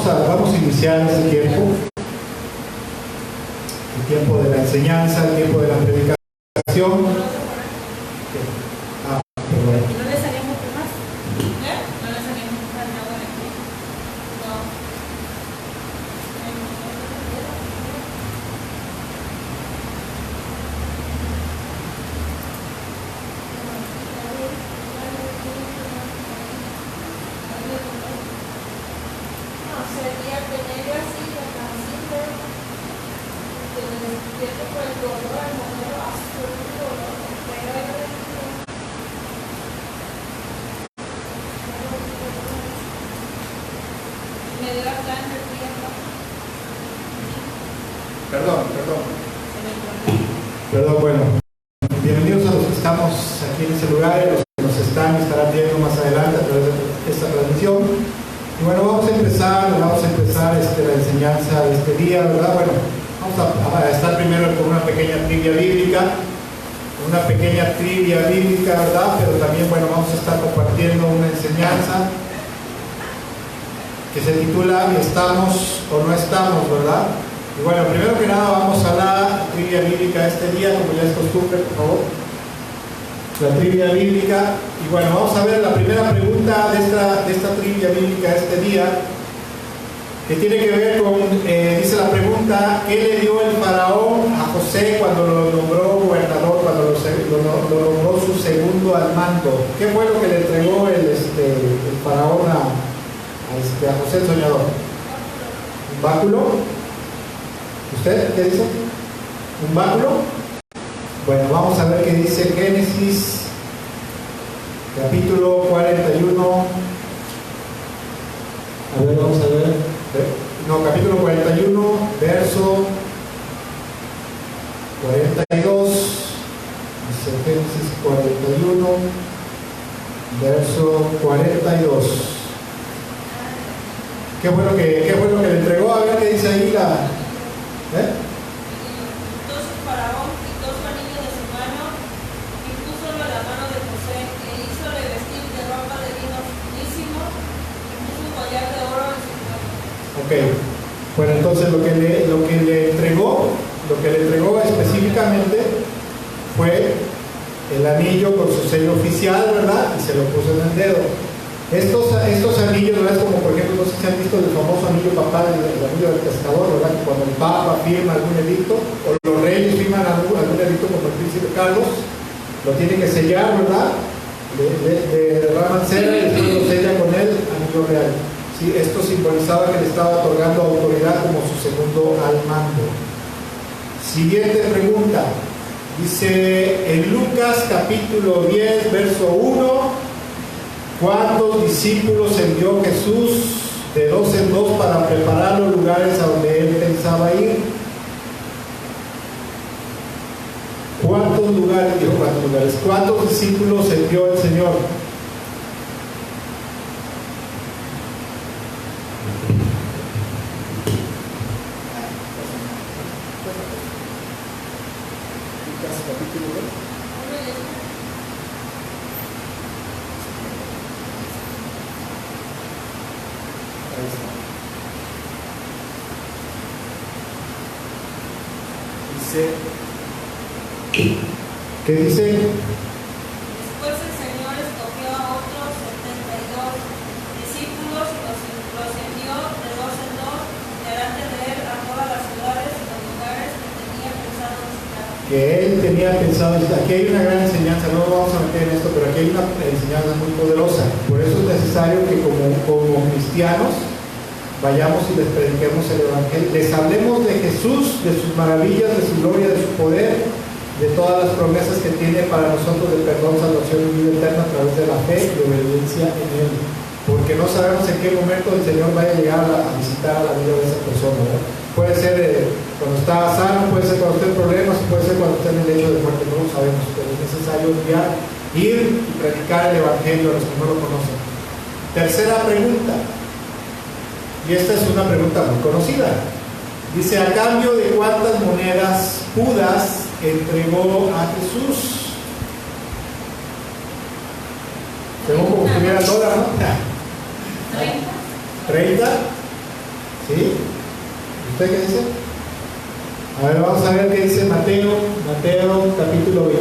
vamos a iniciar este tiempo, el tiempo de la enseñanza, el tiempo de la predicación. Perdón. ¿No les haríamos más? ¿No les haríamos más nada aquí? No. No, sería tener así, la casita, que me despierto por el dolor, al momento absoluto, me dio la planta el tiempo. Perdón, bueno. Bienvenidos a los que estamos aquí en ese lugar, a los que nos estarán viendo más adelante a través de esta transmisión. Y bueno, vamos a empezar la enseñanza de este día, ¿verdad? Bueno, vamos a estar primero con una pequeña trivia bíblica, ¿verdad? Pero también, bueno, vamos a estar compartiendo una enseñanza que se titula ¿Estamos o no estamos?, ¿verdad? Y bueno, primero que nada vamos a la trivia bíblica este día, como ya es costumbre, por favor. La trivia bíblica. Y bueno, vamos a ver la primera pregunta de esta trivia bíblica este día, que tiene que ver con, dice la pregunta, ¿qué le dio el faraón a José cuando lo nombró gobernador, cuando lo nombró su segundo al mando? ¿Qué fue lo que le entregó el faraón a José el soñador? ¿Un báculo? ¿Usted qué dice? ¿Un báculo? Bueno, vamos a ver qué dice Génesis, capítulo 41. A ver, vamos a ver. No, capítulo 41, verso 42. Dice Génesis 41, verso 42. ¿Qué fue lo que le entregó? A ver qué dice ahí Entonces Faraón quitó su anillo de su mano y púsolo en la mano de José, e hízole vestir de ropa de lino finísimo y puso un collar de oro en su cuello. Ok, bueno, entonces lo que le entregó específicamente fue el anillo con su sello oficial, ¿verdad? Y se lo puso en el dedo. Estos anillos, ¿verdad? Es como, por ejemplo, no sé si han visto el famoso anillo papal, el anillo del pescador, ¿verdad? Que cuando el Papa firma algún edicto, o los reyes firman algún edicto como el príncipe Carlos, lo tiene que sellar, ¿verdad? Le derraman cera y después lo sella con el anillo real. ¿Sí? Esto simbolizaba que le estaba otorgando autoridad como su segundo al mando. Siguiente pregunta. Dice en Lucas capítulo 10, verso 1. ¿Cuántos discípulos envió Jesús de dos en dos para preparar los lugares a donde él pensaba ir? ¿Cuántos discípulos envió el Señor? ¿Qué dice? Después el Señor escogió a otros 72 discípulos y los envió de dos en dos delante de él a todas las ciudades y los lugares que tenía pensado visitar. Que él tenía pensado visitar. Aquí hay una gran enseñanza, no nos vamos a meter en esto, pero aquí hay una enseñanza muy poderosa. Por eso es necesario que como cristianos vayamos y les prediquemos el Evangelio, les hablemos de Jesús, de sus maravillas, de su gloria, de su poder, de todas las promesas que tiene para nosotros de perdón, salvación y vida eterna a través de la fe y obediencia en Él. Porque no sabemos en qué momento el Señor vaya a llegar a visitar a la vida de esa persona, ¿verdad? Puede ser cuando está sano, puede ser cuando esté en problemas, puede ser cuando esté en el lecho de muerte, no lo sabemos, pero es necesario ir y predicar el Evangelio a los que no lo conocen. Tercera pregunta. Y esta es una pregunta muy conocida. Dice, ¿a cambio de cuántas monedas Judas entregó a Jesús? Tengo como que tuviera dólar, ¿no? 30. ¿30? ¿Sí? ¿Usted qué dice? A ver, vamos a ver qué dice Mateo capítulo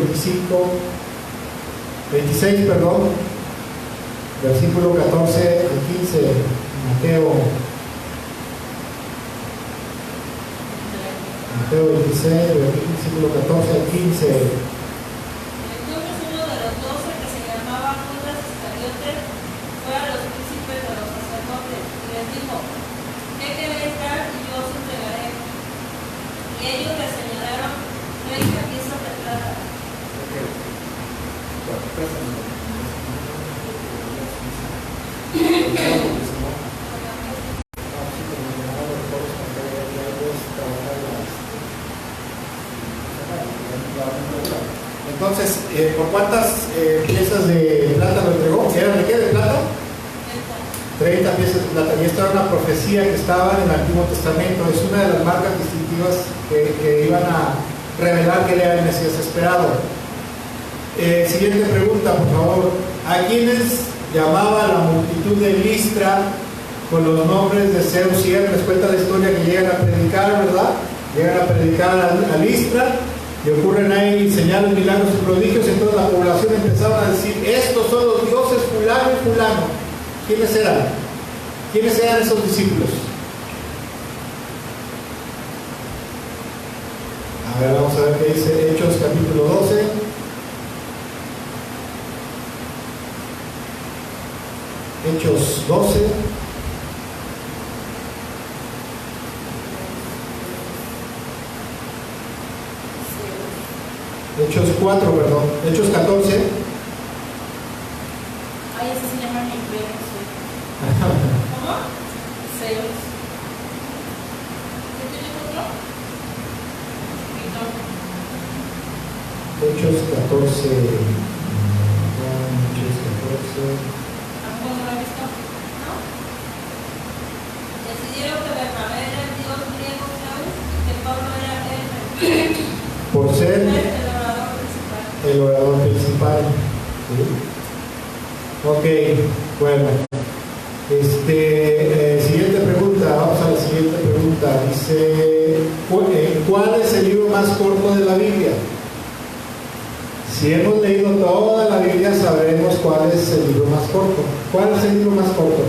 26, versículo 14 al 15. Mateo 26, versículo 14 al 15. Entonces uno de los 12, que se llamaba Judas Iscariote, fue a los príncipes de los sacerdotes y les dijo: ¿qué queréis dar y yo os entregaré? Y ellos le señalaron 30 piezas de plata. Entonces, ¿por cuántas piezas de plata lo entregó? ¿Eran de qué? ¿De plata? 30 piezas de plata. Y esto era una profecía que estaba en el Antiguo Testamento. Es una de las marcas distintivas que iban a revelar que era el Mesías esperado. Siguiente pregunta, por favor. ¿A quiénes llamaba la multitud de Listra con los nombres de Zeus y Hermes? Cuenta la historia que llegan a predicar, ¿verdad? Llegan a predicar a Listra y ocurren ahí señales, milagros y prodigios. Entonces la población empezaba a decir: estos son los dioses fulano y fulano. ¿Quiénes eran? ¿Quiénes eran esos discípulos? A ver, vamos a ver qué dice Hechos capítulo 12. Hechos 12. Hechos 4, perdón. Hechos 14. Ay, ese se llama mi primo. ¿Cómo? Zeus. ¿Qué tiene otro? Hechos 14. Hechos 14. ¿Cómo lo has visto? ¿No? Decidieron que Bernabé era el dios griego Zeus y que Pablo era el Por ser el orador principal. ¿Sí? Ok, bueno. Siguiente pregunta. Vamos a la siguiente pregunta. Dice: ¿cuál es el libro más corto de la Biblia? Si hemos leído toda la Biblia, sabremos cuál es el libro más corto. ¿Cuál es el libro más corto?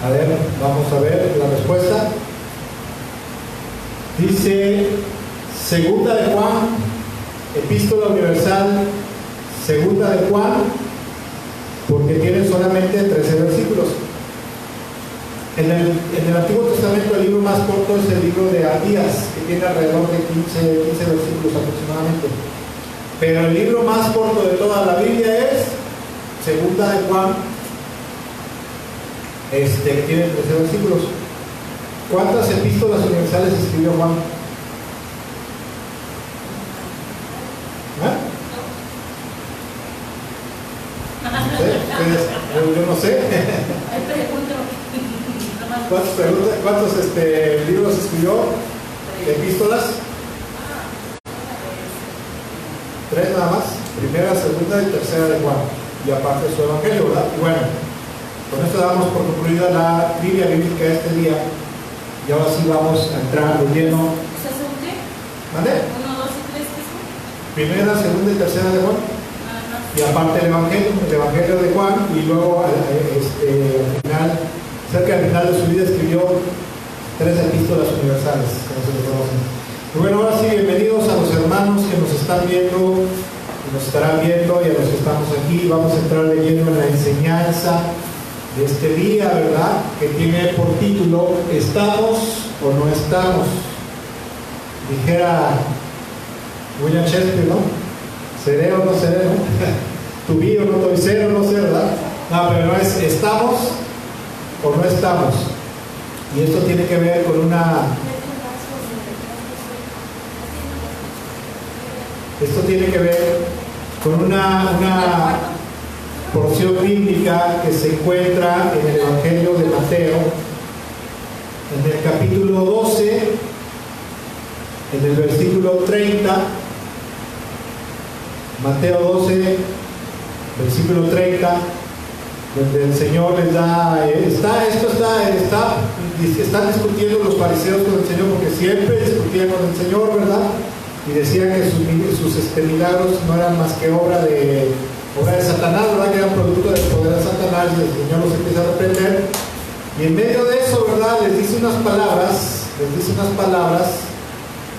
A ver, vamos a ver la respuesta. Dice Segunda de Juan, Epístola Universal, Segunda de Juan, porque tiene solamente 13 versículos. En el Antiguo Testamento el libro más corto es el libro de Abdías, que tiene alrededor de 15 versículos aproximadamente. Pero el libro más corto de toda la Biblia es Segunda de Juan, que tiene 13 versículos. ¿Cuántas epístolas universales escribió Juan? Yo no sé. ¿Cuántos libros escribió? ¿Epístolas? 3 nada más. Primera, segunda y tercera de Juan. Y aparte su evangelio, ¿verdad? Y bueno, con esto damos por concluida la trivia bíblica de este día. Y ahora sí vamos a entrar de lleno. ¿Mande? 1, 2 y 3. Primera, segunda y tercera de Juan. Y aparte el evangelio de Juan. Y luego al final, cerca del final de su vida, escribió 3 epístolas universales, como se le conocen. Y bueno, ahora sí, bienvenidos a los hermanos que nos están viendo y nos estarán viendo, y a los que estamos aquí. Vamos a entrar de lleno en la enseñanza de este día, ¿verdad? Que tiene por título: ¿estamos o no estamos? Dijera William Shakespeare, ¿no? ¿Seré o no seré, no? ¿Tu vi o no tu ser o no ser, ¿verdad? No, pero no es ¿estamos o no estamos? Y esto tiene que ver con una... Esto tiene que ver con una porción bíblica que se encuentra en el Evangelio de Mateo, en el capítulo 12, en el versículo 30, Mateo 12, versículo 30, donde el Señor les da, están discutiendo los fariseos con el Señor, porque siempre discutían con el Señor, ¿verdad? Y decían que sus milagros no eran más que obra de Satanás, ¿verdad? Que eran producto del poder de Satanás, y el Señor los empieza a reprender. Y en medio de eso, ¿verdad? Les dice unas palabras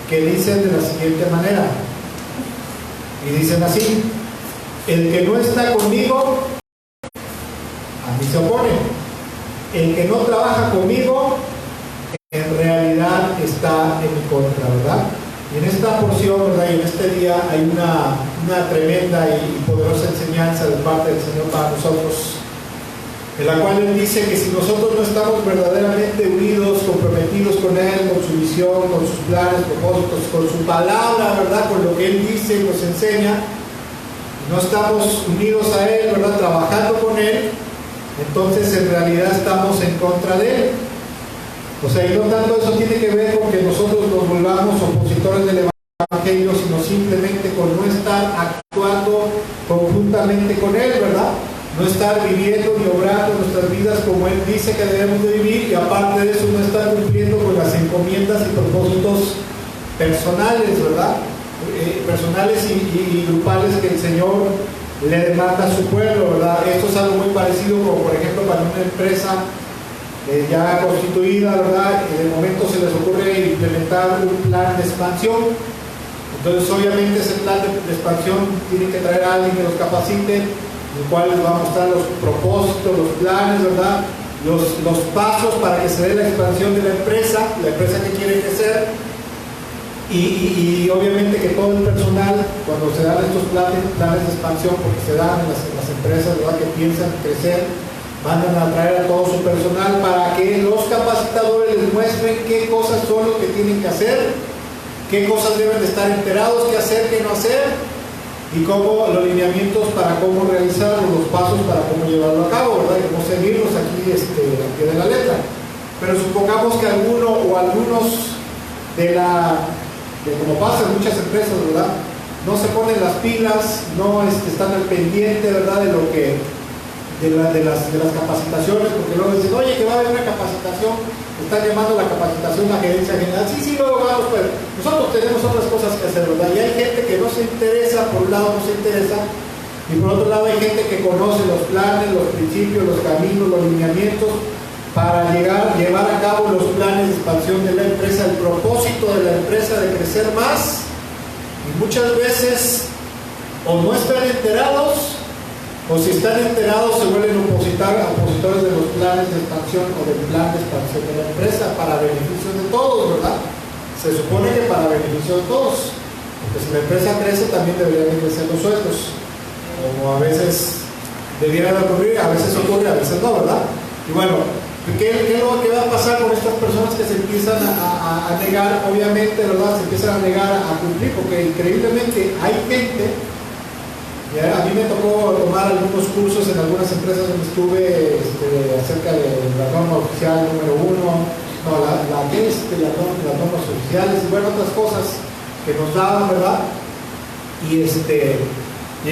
que dicen de la siguiente manera. Y dicen así: el que no está conmigo, a mí se opone. El que no trabaja conmigo, en realidad está en mi contra, ¿verdad? Y en esta porción, ¿verdad? Y en este día hay una tremenda y poderosa enseñanza de parte del Señor para nosotros, en la cual Él dice que si nosotros no estamos verdaderamente unidos, comprometidos con Él, con su visión, con sus planes, propósitos, con su palabra, ¿verdad? Con lo que Él dice y nos enseña, no estamos unidos a Él, ¿verdad? Trabajando con Él, entonces en realidad estamos en contra de Él. O sea, y no tanto eso tiene que ver con que nosotros nos volvamos opositores del Evangelio, sino simplemente con no estar actuando conjuntamente con Él, ¿verdad? No estar viviendo ni obrando nuestras vidas como Él dice que debemos de vivir, y aparte de eso no estar cumpliendo con las encomiendas y propósitos personales, ¿verdad? Personales y grupales que el Señor le demanda a su pueblo, ¿verdad? Esto es algo muy parecido como, por ejemplo, para una empresa ya constituida, ¿verdad? En el momento se les ocurre implementar un plan de expansión. Entonces, obviamente, ese plan de expansión tiene que traer a alguien que los capacite, el cual les va a mostrar los propósitos, los planes, ¿verdad? Los pasos para que se dé la expansión de la empresa que quiere crecer. Y obviamente que todo el personal, cuando se dan estos planes de expansión, porque se dan en las empresas, ¿verdad?, que piensan crecer, mandan a traer a todo su personal para que los capacitadores les muestren qué cosas son lo que tienen que hacer, qué cosas deben de estar enterados, qué hacer, qué no hacer, y cómo los lineamientos para cómo realizarlo, los pasos para cómo llevarlo a cabo, ¿verdad? Y cómo seguirlos aquí al pie de la letra. Pero supongamos que alguno o algunos como pasa en muchas empresas, ¿verdad?, no se ponen las pilas, no están al pendiente, ¿verdad?, de las capacitaciones, porque luego dicen, oye, que va a haber una capacitación, están llamando la capacitación la gerencia general, sí, luego vamos, pues nosotros tenemos otras cosas que hacer, ¿verdad? Y hay gente que no se interesa, por un lado no se interesa, y por otro lado hay gente que conoce los planes, los principios, los caminos, los lineamientos, para llevar a cabo los planes de expansión de la empresa, el propósito de la empresa de crecer más, y muchas veces o no están enterados, o si están enterados se vuelven opositores de los planes de expansión o del plan de expansión de la empresa para beneficio de todos, ¿verdad? Se supone que para beneficio de todos, porque si la empresa crece también deberían crecer los sueldos, como a veces debiera de ocurrir, a veces ocurre, a veces no, ¿verdad? Y bueno, ¿qué va a pasar con estas personas que se empiezan a negar? Obviamente, ¿verdad? Se empiezan a negar a cumplir, porque increíblemente hay gente. A mí me tocó tomar algunos cursos en algunas empresas donde estuve acerca de la norma oficial número 1, las normas oficiales y bueno, otras cosas que nos daban, ¿verdad? Y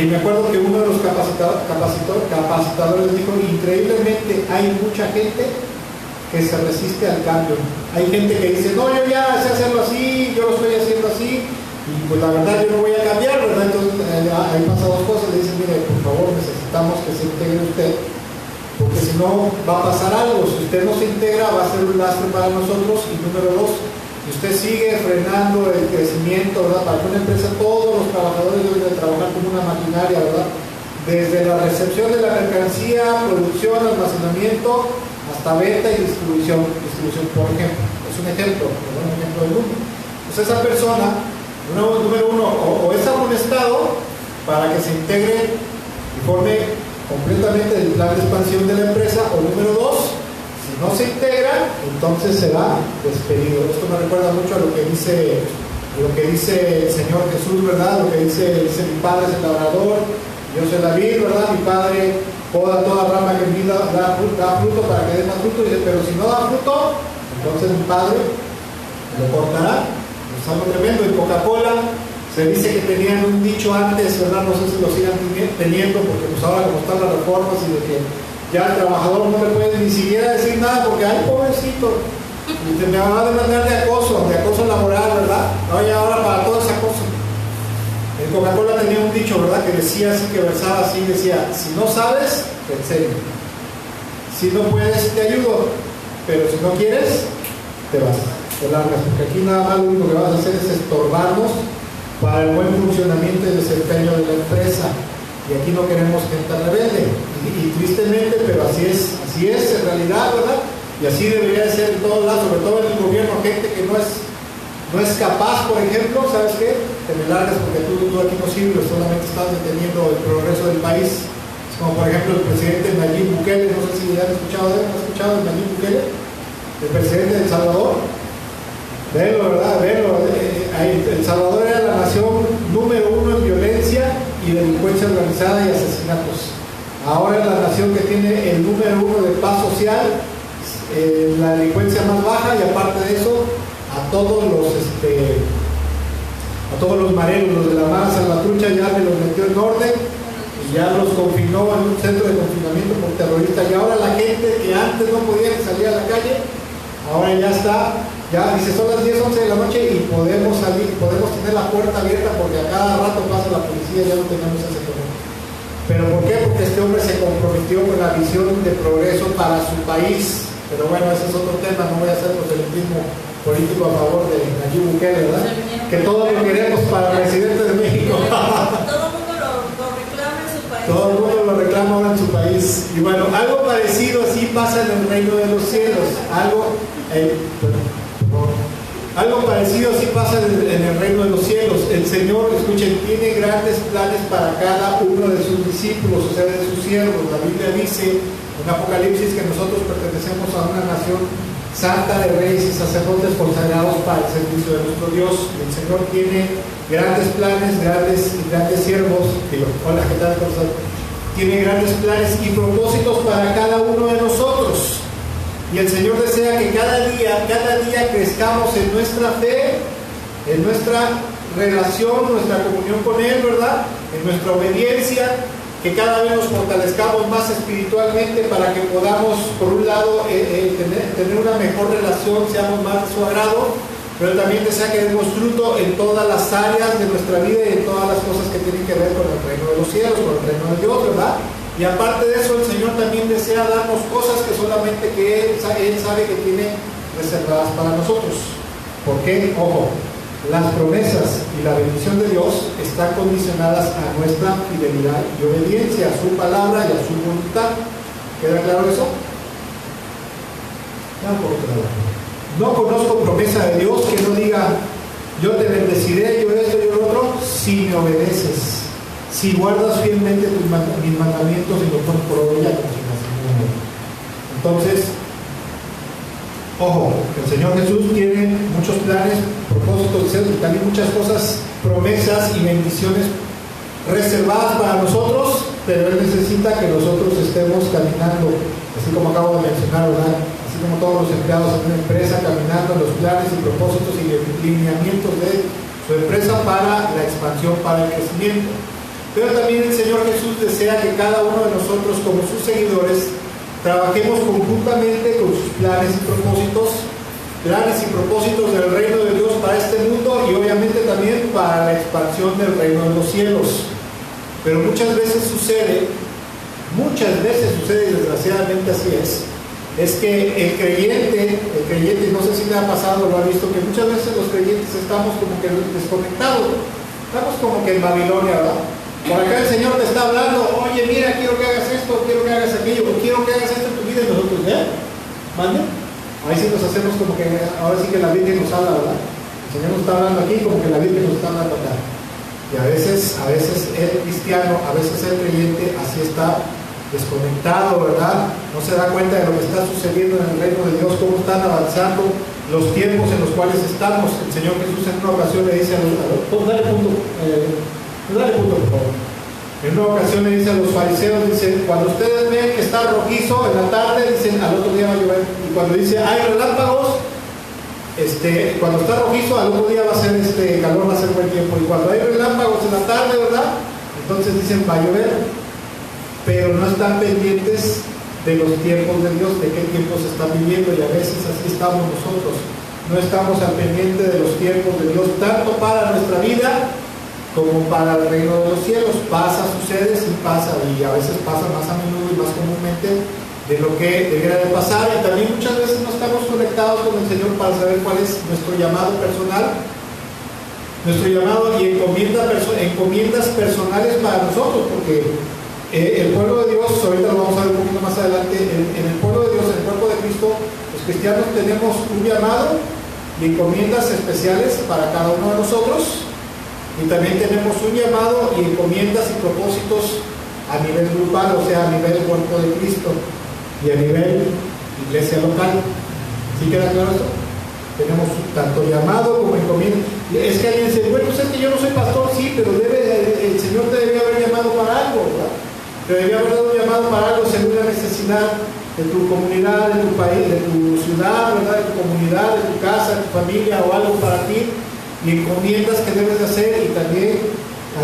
me acuerdo que uno de los capacitadores dijo, increíblemente hay mucha gente que se resiste al cambio. Hay gente que dice, no, yo ya sé hacerlo así, yo lo estoy haciendo así, y pues la verdad yo no voy a cambiar, ¿verdad? Entonces ahí pasa dos cosas, le dicen, mire, por favor, necesitamos que se integre usted, porque si no va a pasar algo. Si usted no se integra va a ser un lastre para nosotros. Y número dos, si usted sigue frenando el crecimiento, ¿verdad? Para que una empresa, todos los trabajadores deben de trabajar como una maquinaria, ¿verdad? Desde la recepción de la mercancía, producción, almacenamiento, hasta venta y distribución, por ejemplo. Es un ejemplo, ¿verdad? Un ejemplo del mundo. Pues esa persona, número uno, o es amonestado para que se integre y forme completamente el plan de expansión de la empresa, o número dos, si no se integra, entonces será despedido. Esto me recuerda mucho a lo que dice el Señor Jesús, ¿verdad? Lo que dice mi padre es el labrador, yo soy la vid, ¿verdad? Mi padre poda toda rama que en mí da fruto para que dé más fruto, y dice, pero si no da fruto, entonces mi padre lo cortará. O Es algo tremendo. En Coca-Cola se dice que tenían un dicho antes, ¿verdad? No sé si lo sigan teniendo, porque pues ahora como están las reformas y de que ya el trabajador no le puede ni siquiera decir nada porque, ay, pobrecito, y me va a demandar de acoso laboral, ¿verdad? Oye, ahora para todo ese acoso. En Coca-Cola tenía un dicho, ¿verdad? Que decía así, que versaba así, decía, si no sabes, te enseño. Si no puedes, te ayudo. Pero si no quieres, te vas, te largas. Porque aquí nada más lo único que vas a hacer es estorbarnos para el buen funcionamiento y desempeño de la empresa. Y aquí no queremos gente rebelde. Y tristemente, pero así es en realidad, ¿verdad? Y así debería de ser en todos lados, sobre todo en el gobierno, gente que no es capaz, por ejemplo, ¿sabes qué? Te me largas porque tú aquí no sirves, solamente estás deteniendo el progreso del país. Es como por ejemplo el presidente Nayib Bukele, no sé si ya han escuchado de él, ¿han escuchado de Nayib Bukele? El presidente de El Salvador. Velo, ¿verdad? Velo. El Salvador era la nación número 1 en violencia y delincuencia organizada y asesinatos. Ahora es la nación que tiene el número 1 de paz social, la delincuencia más baja, y aparte de eso, a todos los mareros, los de la Mara Salvatrucha, ya me los metió en orden y ya los confinó en un centro de confinamiento por terroristas. Y ahora la gente que antes no podía salir a la calle, ahora ya está. Ya dice, son las 10, 11 de la noche y podemos salir, podemos tener la puerta abierta porque a cada rato pasa la policía, ya no tenemos ese problema. ¿Pero por qué? Porque este hombre se comprometió con la visión de progreso para su país. Pero bueno, ese es otro tema, no voy a hacer proselitismo político a favor de Nayib Bukele, ¿verdad? Que todos lo queremos para el presidente de México. Todo el mundo lo reclama en su país. Todo el mundo lo reclama ahora en su país. Y bueno, algo parecido así pasa en el reino de los cielos. Algo parecido así pasa en el reino de los cielos. El Señor, escuchen, tiene grandes planes para cada uno de sus discípulos, o sea, de sus siervos. La Biblia dice en Apocalipsis que nosotros pertenecemos a una nación santa de reyes y sacerdotes consagrados para el servicio de nuestro Dios. El Señor tiene grandes planes, grandes siervos. Hola, ¿qué tal? Tiene grandes planes y propósitos para cada uno de nosotros. Y el Señor desea que cada día crezcamos en nuestra fe, en nuestra relación, nuestra comunión con Él, ¿verdad? En nuestra obediencia, que cada vez nos fortalezcamos más espiritualmente para que podamos, por un lado, tener una mejor relación, seamos más de su agrado, pero también desea que demos fruto en todas las áreas de nuestra vida y en todas las cosas que tienen que ver con el reino de los cielos, con el reino de Dios, ¿verdad? Y aparte de eso, el Señor también desea darnos cosas que solamente Él sabe que tiene reservadas para nosotros. ¿Por qué? Ojo, las promesas y la bendición de Dios están condicionadas a nuestra fidelidad y obediencia a su palabra y a su voluntad. ¿Queda claro eso? No conozco promesa de Dios que no diga, yo te bendeciré, yo esto, yo lo otro, si me obedeces. Si guardas fielmente mis mandamientos y los pones por obra, entonces, ojo, el Señor Jesús tiene muchos planes, propósitos, y también muchas cosas, promesas y bendiciones reservadas para nosotros, pero Él necesita que nosotros estemos caminando, así como acabo de mencionar, ¿verdad? Así como todos los empleados en una empresa, caminando en los planes y propósitos y lineamientos de su empresa para la expansión, para el crecimiento. Pero también el Señor Jesús desea que cada uno de nosotros, como sus seguidores, trabajemos conjuntamente con sus planes y propósitos del reino de Dios para este mundo y obviamente también para la expansión del reino de los cielos. Pero muchas veces sucede, y desgraciadamente así es que el creyente, no sé si le ha pasado, lo ha visto, que muchas veces los creyentes estamos como que desconectados, estamos como que en Babilonia, ¿verdad? Por acá el Señor te está hablando, oye, mira, quiero que hagas esto, quiero que hagas aquello, quiero que hagas esto en tu vida, y nosotros, ¿mande? Ahí sí nos hacemos como que, ahora sí que la Virgen nos habla, ¿verdad? El Señor nos está hablando aquí como que la Virgen nos está hablando acá. Y a veces el cristiano, a veces el creyente, así está desconectado, ¿verdad? No se da cuenta de lo que está sucediendo en el reino de Dios, cómo están avanzando los tiempos en los cuales estamos. El Señor Jesús en una ocasión le dice dale punto, por favor. En una ocasión le dice a los fariseos, dice, cuando ustedes ven que está rojizo en la tarde, dicen, al otro día va a llover. Y cuando dice, hay relámpagos, cuando está rojizo, al otro día va a ser calor, va a ser buen tiempo. Y cuando hay relámpagos en la tarde, ¿verdad? Entonces dicen va a llover. Pero no están pendientes de los tiempos de Dios, de qué tiempos se están viviendo. Y a veces así estamos nosotros. No estamos al pendiente de los tiempos de Dios, tanto para nuestra vida como para el reino de los cielos. Pasa, sucede, sí pasa, y a veces pasa más a menudo y más comúnmente de lo que debería de pasar. Y también muchas veces no estamos conectados con el Señor para saber cuál es nuestro llamado personal, nuestro llamado y encomiendas personales para nosotros, porque el pueblo de Dios, ahorita lo vamos a ver un poquito más adelante, en el pueblo de Dios, en el cuerpo de Cristo, los cristianos tenemos un llamado y encomiendas especiales para cada uno de nosotros, y también tenemos un llamado y encomiendas y propósitos a nivel grupal, o sea, a nivel cuerpo de Cristo y a nivel iglesia local. ¿Sí queda claro esto? Tenemos tanto llamado como encomienda. Es que alguien dice, bueno, pues es que yo no soy pastor, sí, pero el Señor te debe haber llamado para algo, ¿verdad? Te debía haber dado un llamado para algo según la necesidad de tu comunidad, de tu país, de tu ciudad, ¿verdad? De tu comunidad, de tu casa, de tu familia, o algo para ti, y encomiendas que debes de hacer, y también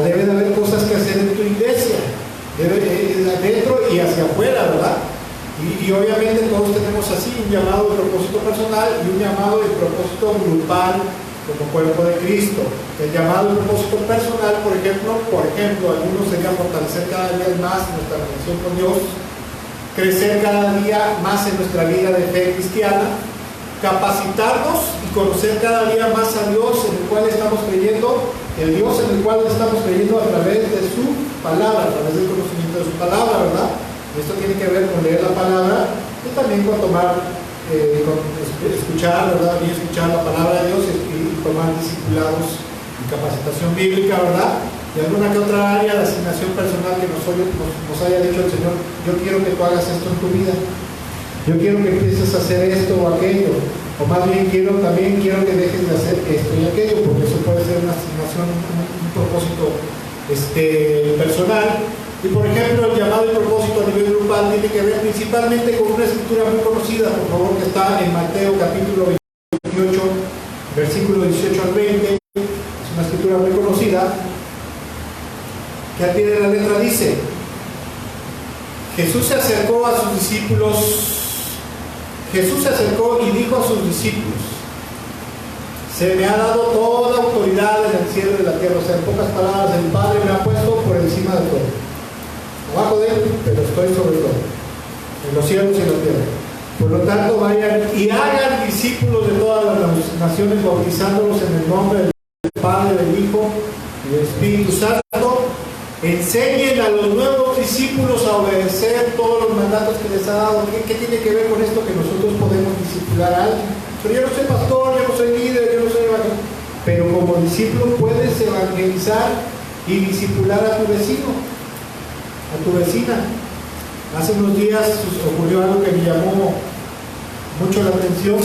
debe de haber cosas que hacer en tu iglesia, adentro y hacia afuera, ¿verdad? Y obviamente todos tenemos así un llamado de propósito personal y un llamado de propósito grupal como cuerpo de Cristo. El llamado de propósito personal, por ejemplo, algunos sería fortalecer cada día más nuestra relación con Dios, crecer cada día más en nuestra vida de fe cristiana, capacitarnos y conocer cada día más a Dios en el cual estamos creyendo, el Dios en el cual estamos creyendo a través de su palabra, a través del conocimiento de su palabra, ¿verdad? Esto tiene que ver con leer la palabra y también con escuchar, ¿verdad? Y escuchar la palabra de Dios y tomar discipulados y capacitación bíblica, ¿verdad? Y alguna que otra área de asignación personal que nos haya dicho el Señor, yo quiero que tú hagas esto en tu vida, yo quiero que empieces a hacer esto o aquello, o más bien quiero que dejes de hacer esto y aquello, porque eso puede ser una asignación, un propósito personal. Y por ejemplo, el llamado y propósito a nivel grupal tiene que ver principalmente con una escritura muy conocida, por favor, que está en Mateo capítulo 28, versículo 18 al 20. Es una escritura muy conocida, que al pie de la letra dice: Jesús se acercó y dijo a sus discípulos: se me ha dado toda autoridad en el cielo y en la tierra. O sea, en pocas palabras, el Padre me ha puesto por encima de todo. Abajo de él, pero estoy sobre todo, en los cielos y en la tierra. Por lo tanto, vayan y hagan discípulos de todas las naciones, bautizándolos en el nombre del Padre, del Hijo y del Espíritu Santo. Enseñen a los nuevos discípulos a obedecer todos los mandatos que les ha dado. ¿Qué tiene que ver con esto? Que nosotros podemos discipular a alguien. Pero yo no soy pastor, yo no soy líder, yo no soy evangelista. Pero como discípulo puedes evangelizar y discipular a tu vecino, a tu vecina. Hace unos días ocurrió algo que me llamó mucho la atención.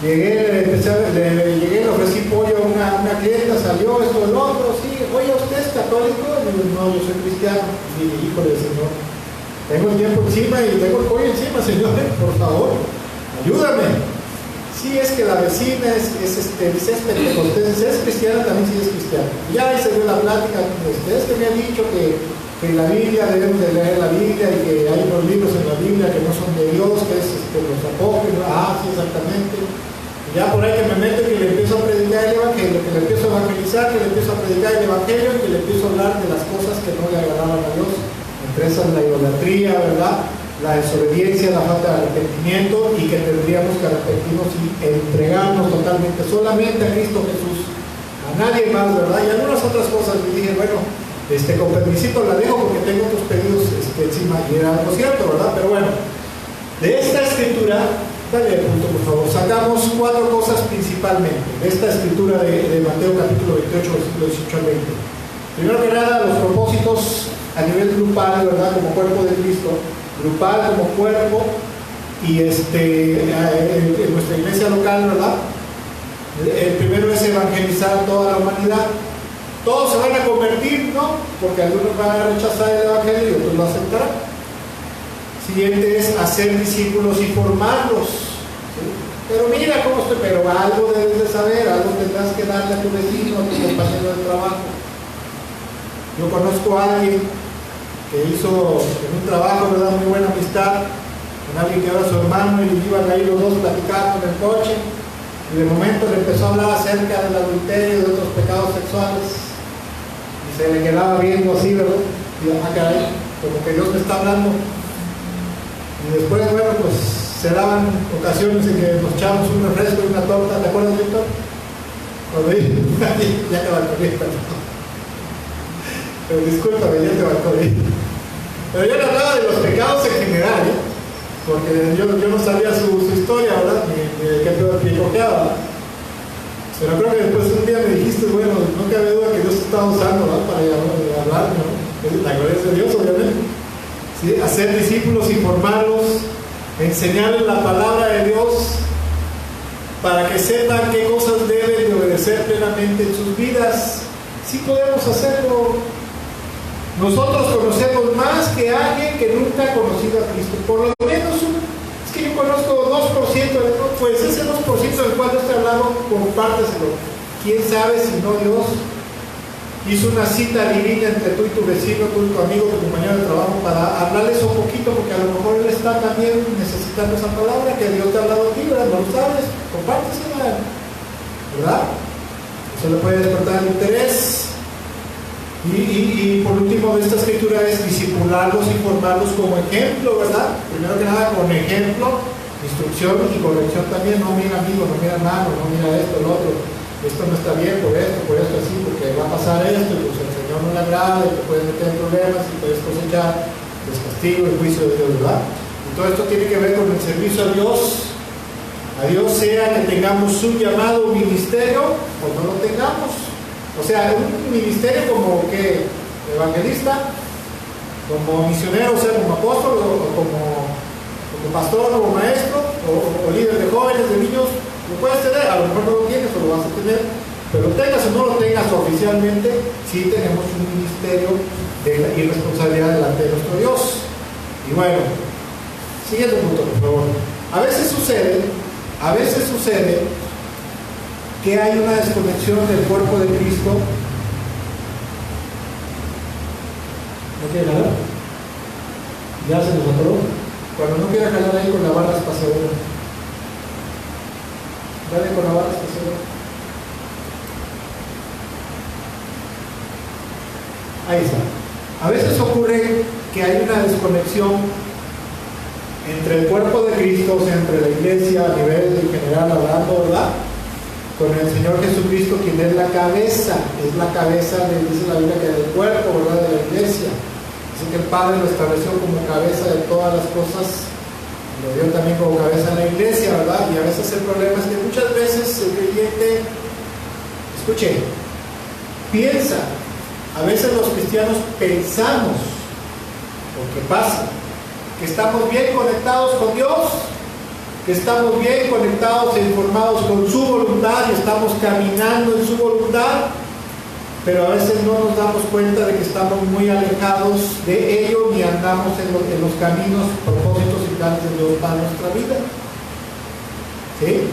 Llegué, le ofrecí pollo a una clienta, salió esto, el otro, sí, oye, ¿usted es católico? Y yo, no, yo soy cristiano. Y dije, híjole, Señor, tengo el tiempo encima y tengo el pollo encima, Señor, por favor, ayúdame. Sí, es que la vecina dice, es pentecostés, es cristiana, también sí es cristiana. Ya ahí se dio la plática, es que me han dicho que la Biblia, debemos de leer la Biblia y que hay unos libros en la Biblia que no son de Dios, que es los apócrifos. Ah, sí, exactamente. Y ya por ahí que me meto y que le empiezo a predicar el Evangelio, que le empiezo a evangelizar, que le empiezo a predicar el Evangelio y que le empiezo a hablar de las cosas que no le agradaban a Dios. Entre esas la idolatría, ¿verdad? La desobediencia, la falta de arrepentimiento, y que tendríamos que arrepentirnos y entregarnos totalmente solamente a Cristo Jesús, a nadie más, ¿verdad? Y algunas otras cosas. Y dije, bueno, con permisito la dejo porque tengo otros pedidos encima, y era algo cierto, ¿verdad? Pero bueno, de esta escritura, dale punto por favor, sacamos 4 cosas principalmente de esta escritura de Mateo capítulo 28, versículo 18 al 20. Primero que nada, los propósitos a nivel grupal, ¿verdad? Como cuerpo de Cristo, grupal como cuerpo, y en nuestra iglesia local, ¿verdad? El primero es evangelizar a toda la humanidad. Todos se van a convertir, ¿no? Porque algunos van a rechazar el evangelio y otros lo aceptarán. Siguiente es hacer discípulos y formarlos, ¿sí? Pero mira cómo estoy, pero algo debes de saber, algo tendrás que darle a tu vecino, a tu compañero de trabajo. Yo conozco a alguien que hizo en un trabajo, ¿verdad?, muy buena amistad con alguien que era su hermano, y iban ahí los dos platicando en el coche, y de momento le empezó a hablar acerca del adulterio y de otros pecados sexuales, y se le quedaba viendo así, ¿verdad? Y caray, como que Dios me está hablando. Y después, bueno, pues se daban ocasiones en que nos echamos un refresco y una torta. ¿Te acuerdas, Víctor? Cuando ya te balconé, pero discúlpame, ya te balconé. Pero yo le hablaba de los pecados en general, ¿eh? Porque yo no sabía su historia, ¿verdad? Ni de qué cojeaba. Pero creo que después un día me dijiste, bueno, no cabe duda que Dios te estaba usando, ¿verdad?, para hablar, ¿no? La gloria es de Dios, obviamente. ¿Sí? Hacer discípulos, informarlos, enseñarles la palabra de Dios para que sepan qué cosas deben de obedecer plenamente en sus vidas. Sí podemos hacerlo. Nosotros conocemos más que alguien que nunca ha conocido a Cristo. Por lo menos es que yo conozco 2%, pues ese 2% del cual yo estoy hablando, compárteselo. ¿Quién sabe si no Dios hizo una cita divina entre tú y tu vecino, tú y tu amigo, tu compañero de trabajo, para hablarles un poquito, porque a lo mejor él está también necesitando esa palabra que Dios te ha hablado a ti, ¿verdad? No lo sabes, compártesela, ¿verdad? Eso le puede despertar el interés. Y por último de esta escritura es discipularlos y formarlos como ejemplo, ¿verdad? Primero que nada con ejemplo, instrucción y corrección también. No mira amigo, no mira hermano, no mira esto, lo otro. Esto no está bien por esto, así, porque va a pasar esto, y pues el Señor no le agrada, y te puedes meter en problemas, y puedes cosechar el castigo, el juicio de Dios, ¿verdad? Y todo esto tiene que ver con el servicio a Dios. A Dios sea que tengamos un llamado, un ministerio, o no lo tengamos. O sea, un ministerio como que evangelista, como misionero, o sea, como apóstol, o como pastor, o maestro, o líder de jóvenes, de niños. Lo puedes tener, a lo mejor no lo tienes o lo vas a tener, pero tengas o no lo tengas oficialmente, sí tenemos un ministerio y responsabilidad delante de nuestro Dios. Y bueno, siguiente punto, por favor. A veces sucede que hay una desconexión del cuerpo de Cristo. ¿No quiere jalar? Ya se nos atoró. Cuando no quiera jalar ahí con la barra espaciadora. Dale con la barra espaciadora. Ahí está. A veces ocurre que hay una desconexión entre el cuerpo de Cristo, o sea, entre la iglesia a nivel general hablando, ¿verdad?, con el Señor Jesucristo, quien es la cabeza, dice la Biblia, que del cuerpo, ¿verdad?, de la iglesia. Así que el Padre lo estableció como cabeza de todas las cosas, lo dio también como cabeza en la iglesia, ¿verdad? Y a veces el problema es que muchas veces el creyente, escuche, piensa, a veces los cristianos pensamos, porque pasa, que estamos bien conectados con Dios, que estamos bien conectados e informados con su voluntad y estamos caminando en su voluntad, pero a veces no nos damos cuenta de que estamos muy alejados de ello ni andamos en los caminos, propósitos y planes de Dios para nuestra vida. ¿Sí?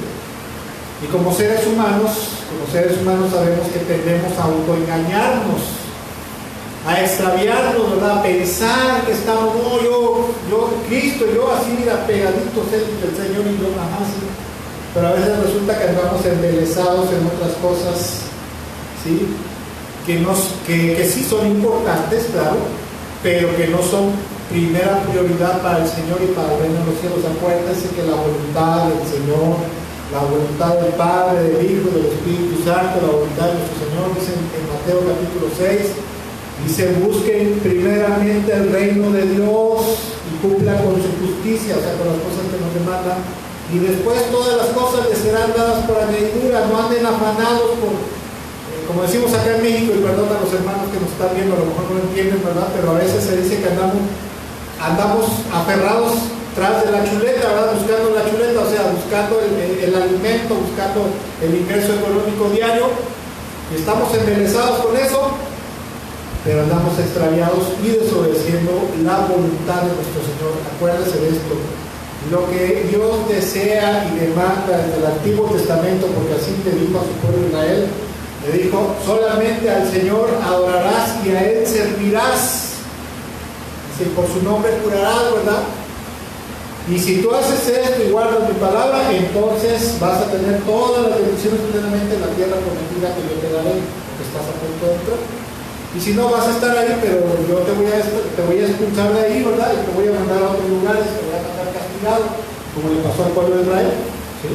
Y como seres humanos sabemos que tendemos a autoengañarnos, a extraviarnos, ¿verdad? A pensar que estamos, no, yo, Cristo, yo así, mira, pegaditos el Señor y yo nada más. Pero a veces resulta que andamos embelesados en otras cosas, ¿sí? Que sí son importantes, claro, pero que no son primera prioridad para el Señor y para el reino de los cielos. Acuérdense que la voluntad del Señor, la voluntad del Padre, del Hijo, del Espíritu Santo, la voluntad de nuestro Señor, dice en Mateo capítulo 6, dice, busquen primeramente el reino de Dios y cumplan con su justicia, o sea, con las cosas que nos demandan, y después todas las cosas les serán dadas por añadidura. No anden afanados por, como decimos acá en México, y perdón a los hermanos que nos están viendo, a lo mejor no lo entienden, ¿verdad? Pero a veces se dice que andamos aferrados tras de la chuleta, ¿verdad? Buscando la chuleta, o sea, buscando el alimento, buscando el ingreso económico diario, y estamos embelesados con eso, pero andamos extraviados y desobedeciendo la voluntad de nuestro Señor. Acuérdese de esto. lo que Dios desea y demanda desde el Antiguo Testamento, porque así le dijo a su pueblo Israel, le dijo, solamente al Señor adorarás y a Él servirás. Dice, por su nombre jurarás, ¿verdad? Y si tú haces esto y guardas mi palabra, entonces vas a tener todas las bendiciones plenamente en la tierra prometida que yo te daré, porque estás a punto de entrar. Y si no, vas a estar ahí, pero yo te voy a expulsar de ahí, ¿verdad? Y te voy a mandar a otros lugares, te voy a mandar castigado, como le pasó al pueblo de Israel. ¿Sí?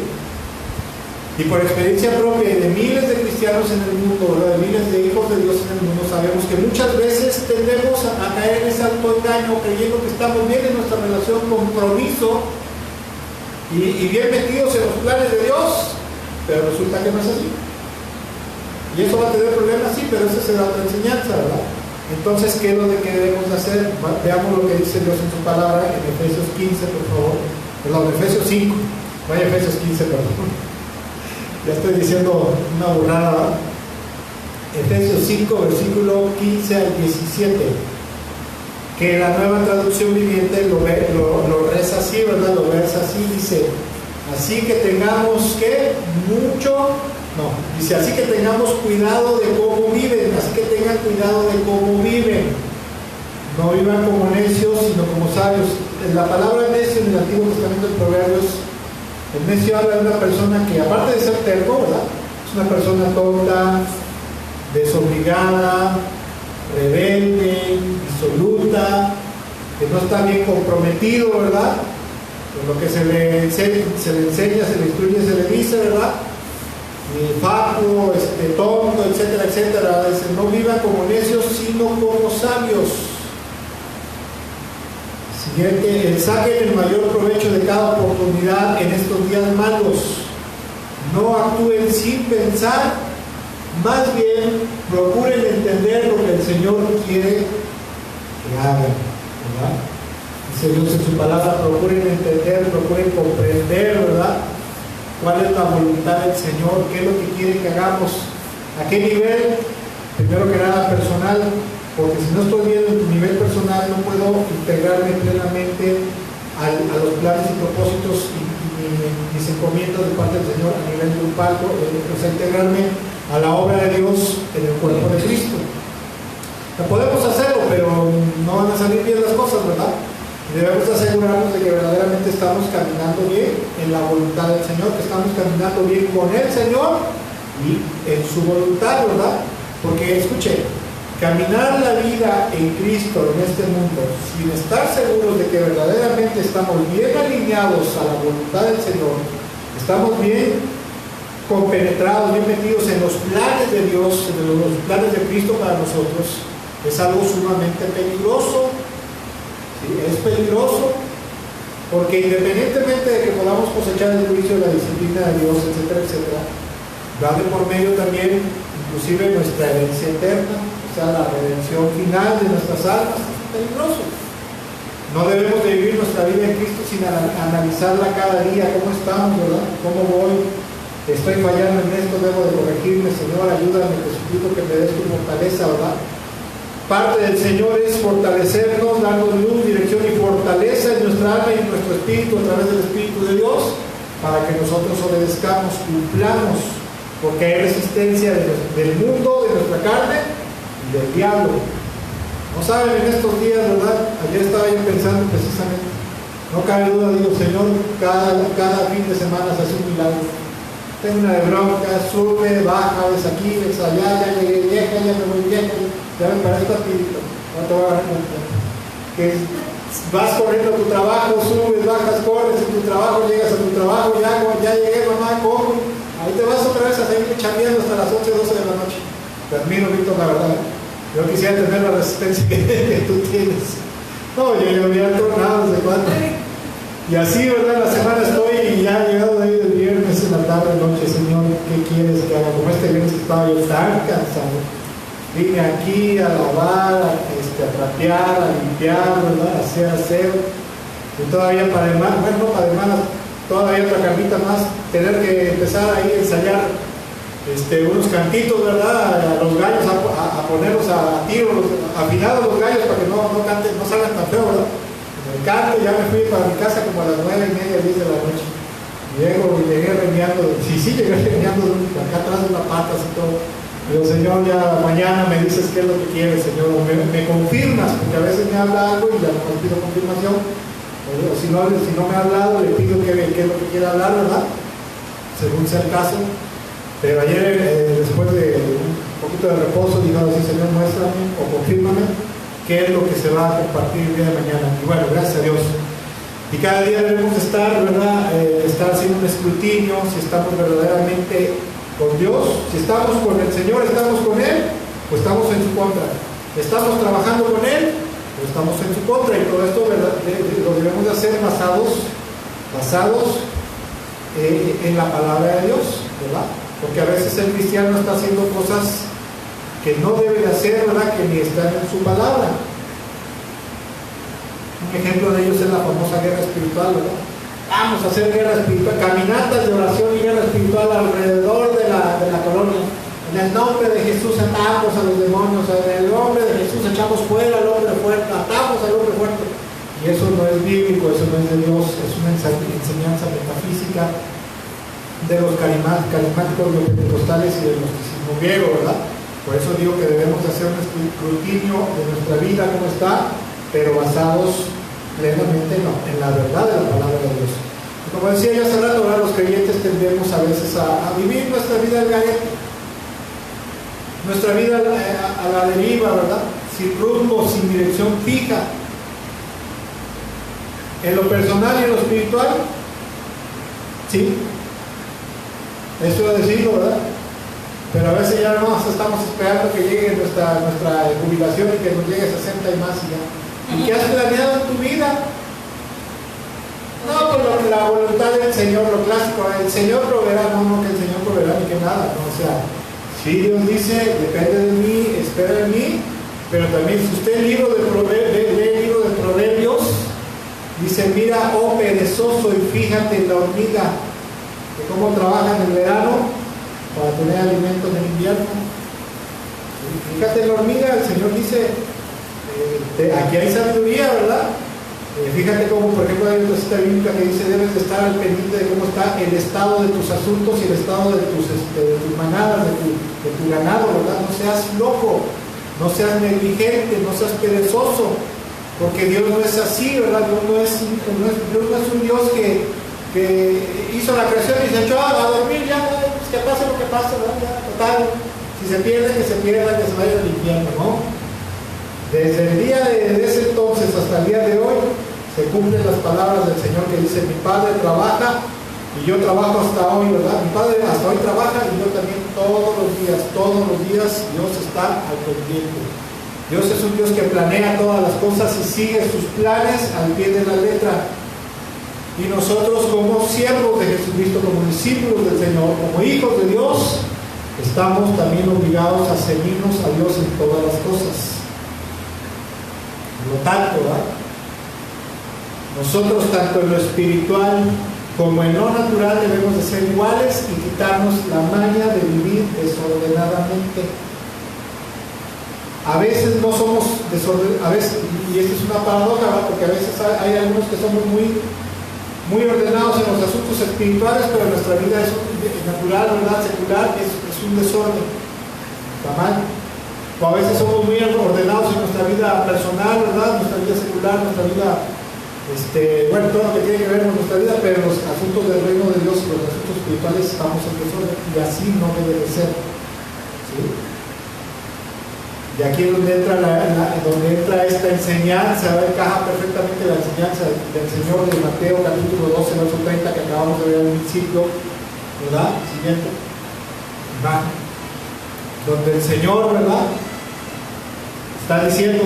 Y por experiencia propia de miles de cristianos en el mundo, ¿verdad? De miles de hijos de Dios en el mundo, sabemos que muchas veces tendemos a caer en ese autoengaño creyendo que estamos bien en nuestra relación, compromiso y bien metidos en los planes de Dios, pero resulta que no es así. Y eso va a tener problemas, sí, pero esa será otra enseñanza, ¿verdad? Entonces, ¿qué es lo que debemos hacer? Veamos lo que dice Dios en su palabra en Efesios 15, por favor. Perdón, Efesios 5, no hay Efesios 15, perdón. Ya estoy diciendo una burrada. Efesios 5, versículo 15 al 17. Que la nueva traducción viviente lo reza así, ¿verdad? Lo versa así, dice, así que tengamos que dice, así que tengamos cuidado de cómo viven, así que tengan cuidado de cómo viven. No vivan como necios, sino como sabios. La palabra necio en el Antiguo Testamento de Proverbios, el necio habla de una persona que, aparte de ser terco, ¿verdad? Es una persona tonta, desobligada, rebelde, disoluta, que no está bien comprometido, ¿verdad? Con lo que se le enseña, se le instruye, se le dice, ¿verdad? Fatuo, tonto, etcétera, etcétera. Dice, no vivan como necios, sino como sabios. Siguiente, saquen el mayor provecho de cada oportunidad en estos días malos. No actúen sin pensar, más bien procuren entender lo que el Señor quiere que hagan, ¿verdad? Dice Dios en su palabra, procuren entender, procuren comprender, ¿verdad? ¿Cuál es la voluntad del Señor? ¿Qué es lo que quiere que hagamos? ¿A qué nivel? Primero que nada personal, porque si no estoy bien en nivel personal no puedo integrarme plenamente a los planes y propósitos y mis encomiendas de parte del Señor a nivel grupal, integrarme a la obra de Dios en el cuerpo de Cristo. Podemos hacerlo, pero no van a salir bien las cosas, ¿verdad? Debemos asegurarnos de que verdaderamente estamos caminando bien en la voluntad del Señor, que estamos caminando bien con el Señor y en su voluntad, ¿verdad? Porque, escuche, caminar la vida en Cristo, en este mundo, sin estar seguros de que verdaderamente estamos bien alineados a la voluntad del Señor, estamos bien compenetrados, bien metidos en los planes de Dios, en los planes de Cristo para nosotros, es algo sumamente peligroso. ¿Sí? Es peligroso porque independientemente de que podamos cosechar el juicio, la disciplina de Dios, etcétera, etcétera, va de por medio también inclusive nuestra herencia eterna, o sea, la redención final de nuestras almas. Es peligroso. No debemos de vivir nuestra vida en Cristo sin analizarla cada día, cómo estamos, ¿verdad? ¿Cómo voy? Estoy fallando en esto, debo de corregirme, Señor, ayúdame, te suplico que me des tu fortaleza, ¿verdad? Parte del Señor es fortalecernos, darnos luz, dirección y fortaleza en nuestra alma y en nuestro espíritu a través del Espíritu de Dios, para que nosotros obedezcamos, cumplamos, porque hay resistencia del mundo, de nuestra carne y del diablo. No saben, en estos días, ¿verdad? Ayer estaba yo pensando precisamente, no cabe duda, digo, Señor, cada fin de semana se hace un milagro. Tengo una de bronca, sube, baja, ves aquí, ves allá, ya llegué vieja, ya me voy vieja, ya me parezco a ti, no te voy a dar cuenta. Que vas corriendo a tu trabajo, subes, bajas, corres en tu trabajo, llegas a tu trabajo, ya llegué, mamá, como. Ahí te vas otra vez a seguir chambeando hasta las 11, 12 de la noche. Te admiro, Víctor, la verdad. Yo quisiera tener la resistencia que tú tienes. No, yo había tornado desde cuándo. Y así, ¿verdad? La semana estoy y ya he llegado de ahí del viernes en la tarde, noche, Señor, ¿qué quieres que haga? Como este viernes que estaba yo tan cansado. Vine aquí a lavar, a trapear, a limpiar, ¿verdad? A hacer aseo. Y todavía para demás, bueno, no para demás, todavía otra carnita más, tener que empezar ahí a ensayar unos cantitos, ¿verdad? A los gallos, a ponerlos a tiro, afinados los gallos para que no canten, no salgan tan feo, ¿verdad? En Me canto, ya me fui para mi casa como a las 9:30, 10 de la noche. Llegué rengueando, llegué rengueando acá atrás de una pata así todo. Digo, Señor, ya mañana me dices qué es lo que quieres, Señor, o me confirmas, porque a veces me habla algo y ya no pido confirmación, o si no me ha hablado, le pido qué es lo que quiere hablar, ¿verdad? Según sea el caso. Pero ayer, después de un poquito de reposo, dijo así, Señor, muéstrame o confírmame qué es lo que se va a compartir el día de mañana. Y bueno, gracias a Dios. Y cada día debemos estar, ¿verdad? Estar haciendo un escrutinio, si estamos verdaderamente con Dios, si estamos con el Señor, estamos con Él, o estamos en su contra. Estamos trabajando con Él, o estamos en su contra. Y todo esto, ¿verdad? Lo debemos de hacer basados en la palabra de Dios, ¿verdad? Porque a veces el cristiano está haciendo cosas que no debe de hacer, ¿verdad? Que ni están en su palabra. Un ejemplo de ellos es la famosa guerra espiritual, ¿verdad? Vamos a hacer guerra espiritual, caminatas de oración y guerra espiritual alrededor de la colonia. En el nombre de Jesús atamos a los demonios, en el nombre de Jesús echamos fuera al hombre fuerte, atamos al hombre fuerte. Y eso no es bíblico, eso no es de Dios, es una enseñanza metafísica de los carismáticos, de los pentecostales y del gnosticismo griego, ¿verdad? Por eso digo que debemos hacer un escrutinio de nuestra vida, cómo está, pero basados plenamente en la verdad de la palabra de Dios. Y como decía yo hace rato, los creyentes tendemos a veces a vivir nuestra vida al garete, nuestra vida a la deriva, ¿verdad? Sin rumbo, sin dirección fija. En lo personal y en lo espiritual, sí, eso es decirlo, ¿verdad? Pero a veces ya no estamos esperando que llegue nuestra jubilación y que nos llegue 60 y más y ya. ¿Y qué has planeado en tu vida? No, pues la voluntad del Señor, lo clásico, el Señor proveerá, no que el Señor proveerá ni que nada, ¿no? O sea, si Dios dice, depende de mí, espera en mí, pero también si usted lee el libro de Proverbios, dice, mira, oh perezoso, y fíjate en la hormiga, de cómo trabaja en el verano para tener alimento en el invierno. Y fíjate en la hormiga, el Señor dice, aquí hay sabiduría, ¿verdad? Fíjate cómo, por ejemplo, hay una cita bíblica que dice, debes de estar al pendiente de cómo está el estado de tus asuntos y el estado de tus manadas, de tu ganado, ¿verdad? No seas loco, no seas negligente, no seas perezoso, porque Dios no es así, ¿verdad? Dios no es un Dios que hizo la creación y se echó a dormir, ya, que pase lo que pase, ¿verdad? Ya, total, si se pierde, que se pierda, que se vaya al infierno, ¿no? Desde el día de ese entonces hasta el día de hoy se cumplen las palabras del Señor que dice, mi Padre trabaja y yo trabajo hasta hoy, ¿verdad? Mi Padre hasta hoy trabaja y yo también todos los días Dios está al pendiente. Dios es un Dios que planea todas las cosas y sigue sus planes al pie de la letra. Y nosotros como siervos de Jesucristo, como discípulos del Señor, como hijos de Dios, estamos también obligados a seguirnos a Dios en todas las cosas. Por lo tanto, ¿verdad? Nosotros tanto en lo espiritual como en lo natural debemos de ser iguales y quitarnos la maña de vivir desordenadamente. A veces no somos desordenados, y esto es una paradoja, ¿verdad? Porque a veces hay algunos que somos muy ordenados en los asuntos espirituales, pero nuestra vida es natural, ¿verdad? Secular, es un desorden. Está mal. O a veces somos muy ordenados en nuestra vida personal, ¿verdad? Nuestra vida secular, nuestra vida, bueno, todo lo que tiene que ver con nuestra vida, pero los asuntos del reino de Dios y los asuntos espirituales estamos en desorden, y así no debe de ser. ¿Sí? Y aquí es donde entra esta enseñanza, encaja perfectamente la enseñanza del Señor de Mateo capítulo 12, verso 30, que acabamos de ver al principio, ¿verdad? Siguiente imagen, donde el Señor, ¿verdad?, está diciendo,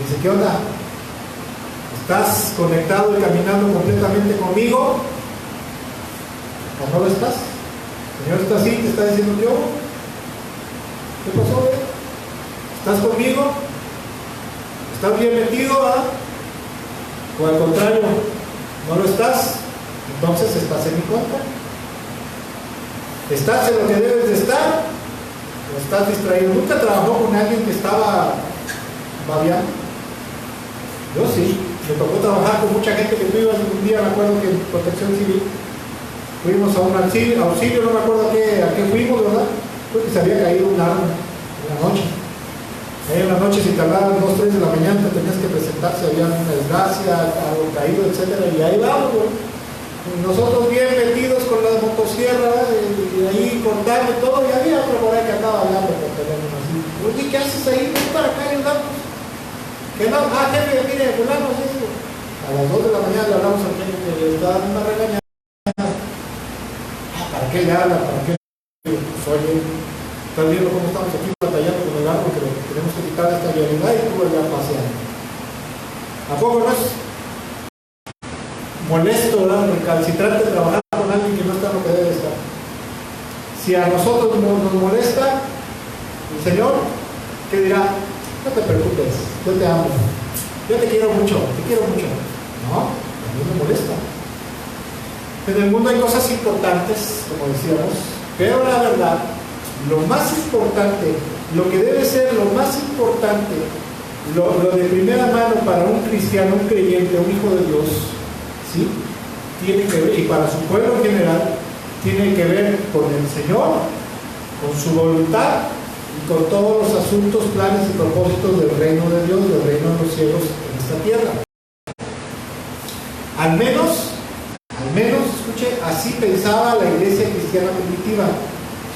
dice, ¿qué onda? ¿Estás conectado y caminando completamente conmigo? ¿O no lo estás? El Señor está así, te está diciendo, yo, ¿qué pasó? ¿Estás conmigo? ¿Estás bien metido? O al contrario, ¿no lo estás? Entonces estás en mi contra. ¿Estás en lo que debes de estar? ¿O estás distraído? ¿Nunca trabajó con alguien que estaba babeando? Yo sí, me tocó trabajar con mucha gente que tú ibas un día, me acuerdo que en Protección Civil, fuimos a un auxilio, no me acuerdo a qué fuimos, ¿verdad? Creo que se había caído un arma en la noche. Ahí en la noche, si tardaban 2, 3 de la mañana, te tenías que presentar si había una desgracia, algo caído, etcétera, y ahí vamos, ¿no? Y nosotros bien metidos con la motosierra, y ahí cortando todo, y había otro por ahí que andaba hablando por teléfono así. Oye, ¿qué haces ahí? Ven para acá y andamos. Que no, jefe, mire, fulano, eso. A las 2 de la mañana le hablamos al jefe que le está dando una regañada. ¿Para qué le habla? ¿Para qué? Pues oye, estás viendo cómo estamos aquí batallando con el árbol, que tenemos que quitar esta vialidad y tú ya paseando. ¿A poco no es molesto, ¿verdad? Recalcitrante trabajar con alguien que no está en lo que debe estar? Si a nosotros nos molesta el Señor, ¿qué dirá? No te preocupes, yo te amo, yo te quiero mucho. No, a mí me molesta. En el mundo hay cosas importantes, como decíamos, pero la verdad, lo más importante, lo que debe ser lo más importante, lo de primera mano para un cristiano, un creyente, un hijo de Dios, ¿sí? Tiene que ver, y para su pueblo en general, tiene que ver con el Señor, con su voluntad y con todos los asuntos, planes y propósitos del reino de Dios, del reino de los cielos en esta tierra. Al menos, escuche, así pensaba la iglesia cristiana primitiva.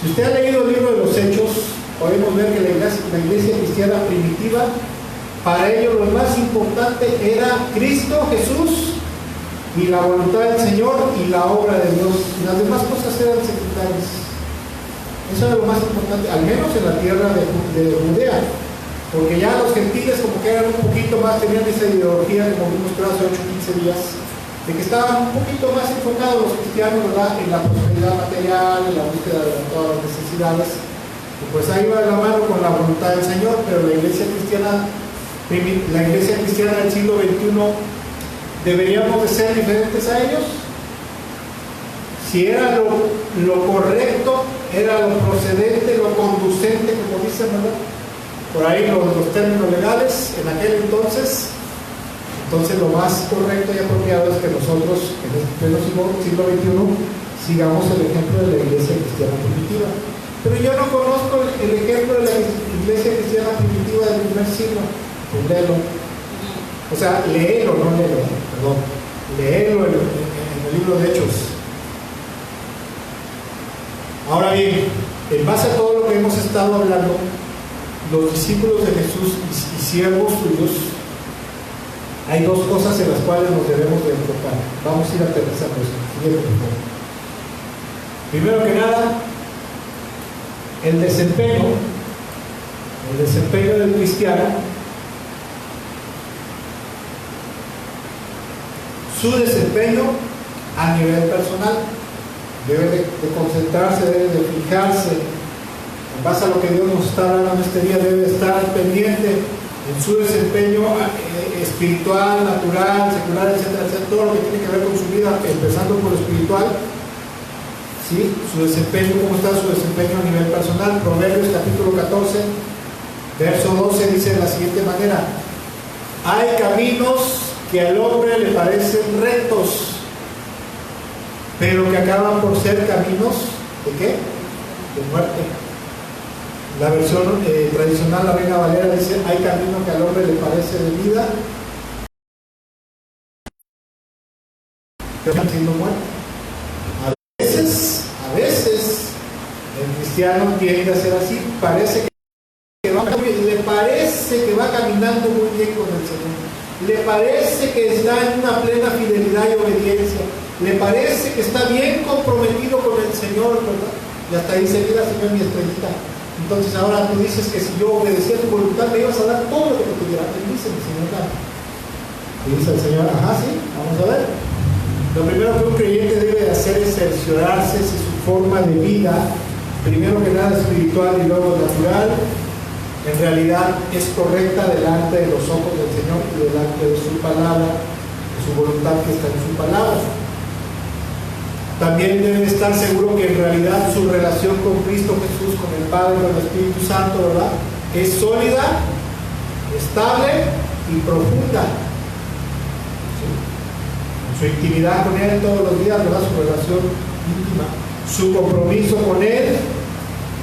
Si usted ha leído el libro de los Hechos, podemos ver que la iglesia cristiana primitiva, para ellos lo más importante era Cristo Jesús y la voluntad del Señor y la obra de Dios. Las demás cosas eran secundarias. Eso era lo más importante, al menos en la tierra de Judea, porque ya los gentiles como que eran un poquito más, tenían esa ideología, como vimos hace 8 o 15 días, de que estaban un poquito más enfocados los cristianos, ¿verdad?, en la prosperidad material, en la búsqueda de todas las necesidades, y pues ahí va de la mano con la voluntad del Señor. Pero la iglesia cristiana del siglo XXI, ¿deberíamos de ser diferentes a ellos? Si era lo correcto, era lo procedente, lo conducente, como dicen, ¿verdad?, por ahí los términos legales en aquel entonces lo más correcto y apropiado es que nosotros en el pleno siglo XXI sigamos el ejemplo de la iglesia cristiana primitiva. Pero yo no conozco el ejemplo de la iglesia cristiana primitiva del primer siglo. Pues léelo. O sea, léelo, no léelo, perdón. Léelo en el libro de Hechos. Ahora bien, en base a todo lo que hemos estado hablando, los discípulos de Jesús y siervos suyos, hay dos cosas en las cuales nos debemos de enfocar. Vamos a ir aterrizando eso. Siguiente, por favor. Primero que nada, el desempeño del cristiano, su desempeño a nivel personal. Debe de concentrarse, debe de fijarse en base a lo que Dios nos está hablando en este día. Debe estar pendiente en su desempeño espiritual, natural, secular, etcétera, etcétera, todo lo que tiene que ver con su vida, empezando por lo espiritual, ¿sí? Su desempeño, ¿cómo está su desempeño a nivel personal? Proverbios capítulo 14, verso 12 dice de la siguiente manera: hay caminos que al hombre le parecen rectos, pero que acaban por ser caminos ¿de qué? De muerte. La versión tradicional, la Reina Valera, dice: hay camino que al hombre le parece de vida, que están siendo muertos. A veces el cristiano tiende a ser así, le parece que va caminando muy bien con el Señor, le parece que está en una plena fidelidad y obediencia, le parece que está bien comprometido con el Señor, ¿verdad? Y hasta ahí se mira, Señor, mi estrellita. Entonces ahora tú dices que si yo obedecía tu voluntad me ibas a dar todo lo que te pidiera. Él dice el Señor, y dice el Señor, ajá, sí, vamos a ver. Lo primero que un creyente debe hacer es cerciorarse si su forma de vida, primero que nada espiritual y luego natural, en realidad es correcta delante de los ojos del Señor y delante de su palabra, de su voluntad que está en su palabra. También debe estar seguro que en realidad su relación con Cristo Jesús, con el Padre, con el Espíritu Santo, ¿verdad?, es sólida, estable y profunda. su intimidad con Él todos los días, ¿verdad? Su relación íntima, su compromiso con Él,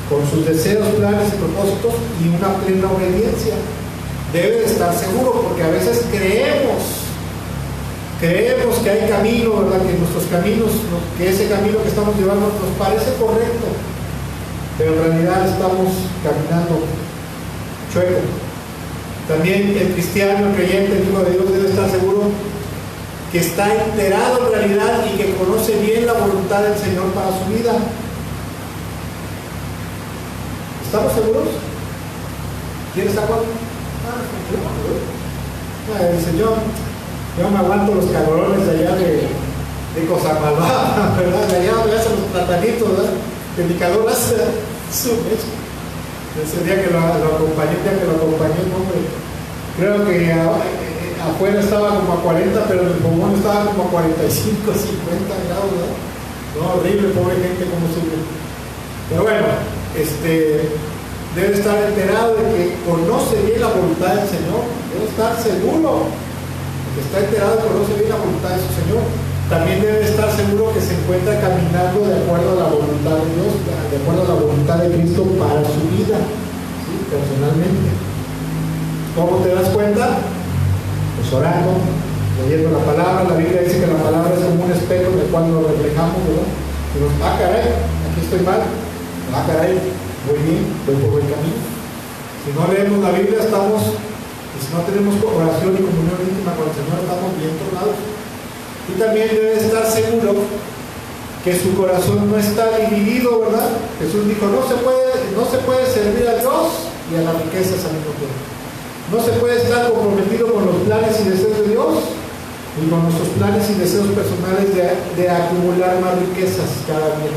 con sus deseos, planes y propósitos, y una plena obediencia. Debe de estar seguro, porque a veces creemos que hay camino, ¿verdad? Que nuestros caminos, que ese camino que estamos llevando nos parece correcto, pero en realidad estamos caminando chueco. También el cristiano, el creyente, el hijo de Dios debe estar seguro que está enterado en realidad y que conoce bien la voluntad del Señor para su vida. ¿Estamos seguros? ¿Quién está con? Dice yo me aguanto los cabrones allá de Cosa Malvada, ¿verdad? De allá me hacen los platanitos, ¿verdad? Que mi calor hace su mecha. Ese día que lo acompañé, hombre, creo que afuera estaba como a 40, pero en el pulmón estaba como a 45, 50 grados, ¿verdad? No, horrible, pobre gente, como sufre. Pero bueno, debe estar enterado de que conoce bien la voluntad del Señor, debe estar seguro de que está enterado y conoce bien la voluntad de su Señor. También debe estar seguro que se encuentra caminando de acuerdo a la voluntad de Dios, de acuerdo a la voluntad de Cristo para su vida, ¿sí? Personalmente. ¿Cómo te das cuenta? Pues orando, leyendo la palabra. La Biblia dice que la palabra es como un espejo en el cual nos reflejamos, ¿verdad? Y nos, caray, aquí estoy mal, caray, voy bien, voy por buen camino. Si no leemos la Biblia, y si no tenemos oración y comunión íntima con el Señor, estamos bien tornados. Y también debe estar seguro que su corazón no está dividido, ¿verdad? Jesús dijo, no se puede servir a Dios y a las riquezas al mismo tiempo. No se puede estar comprometido con los planes y deseos de Dios y con nuestros planes y deseos personales de acumular más riquezas cada día.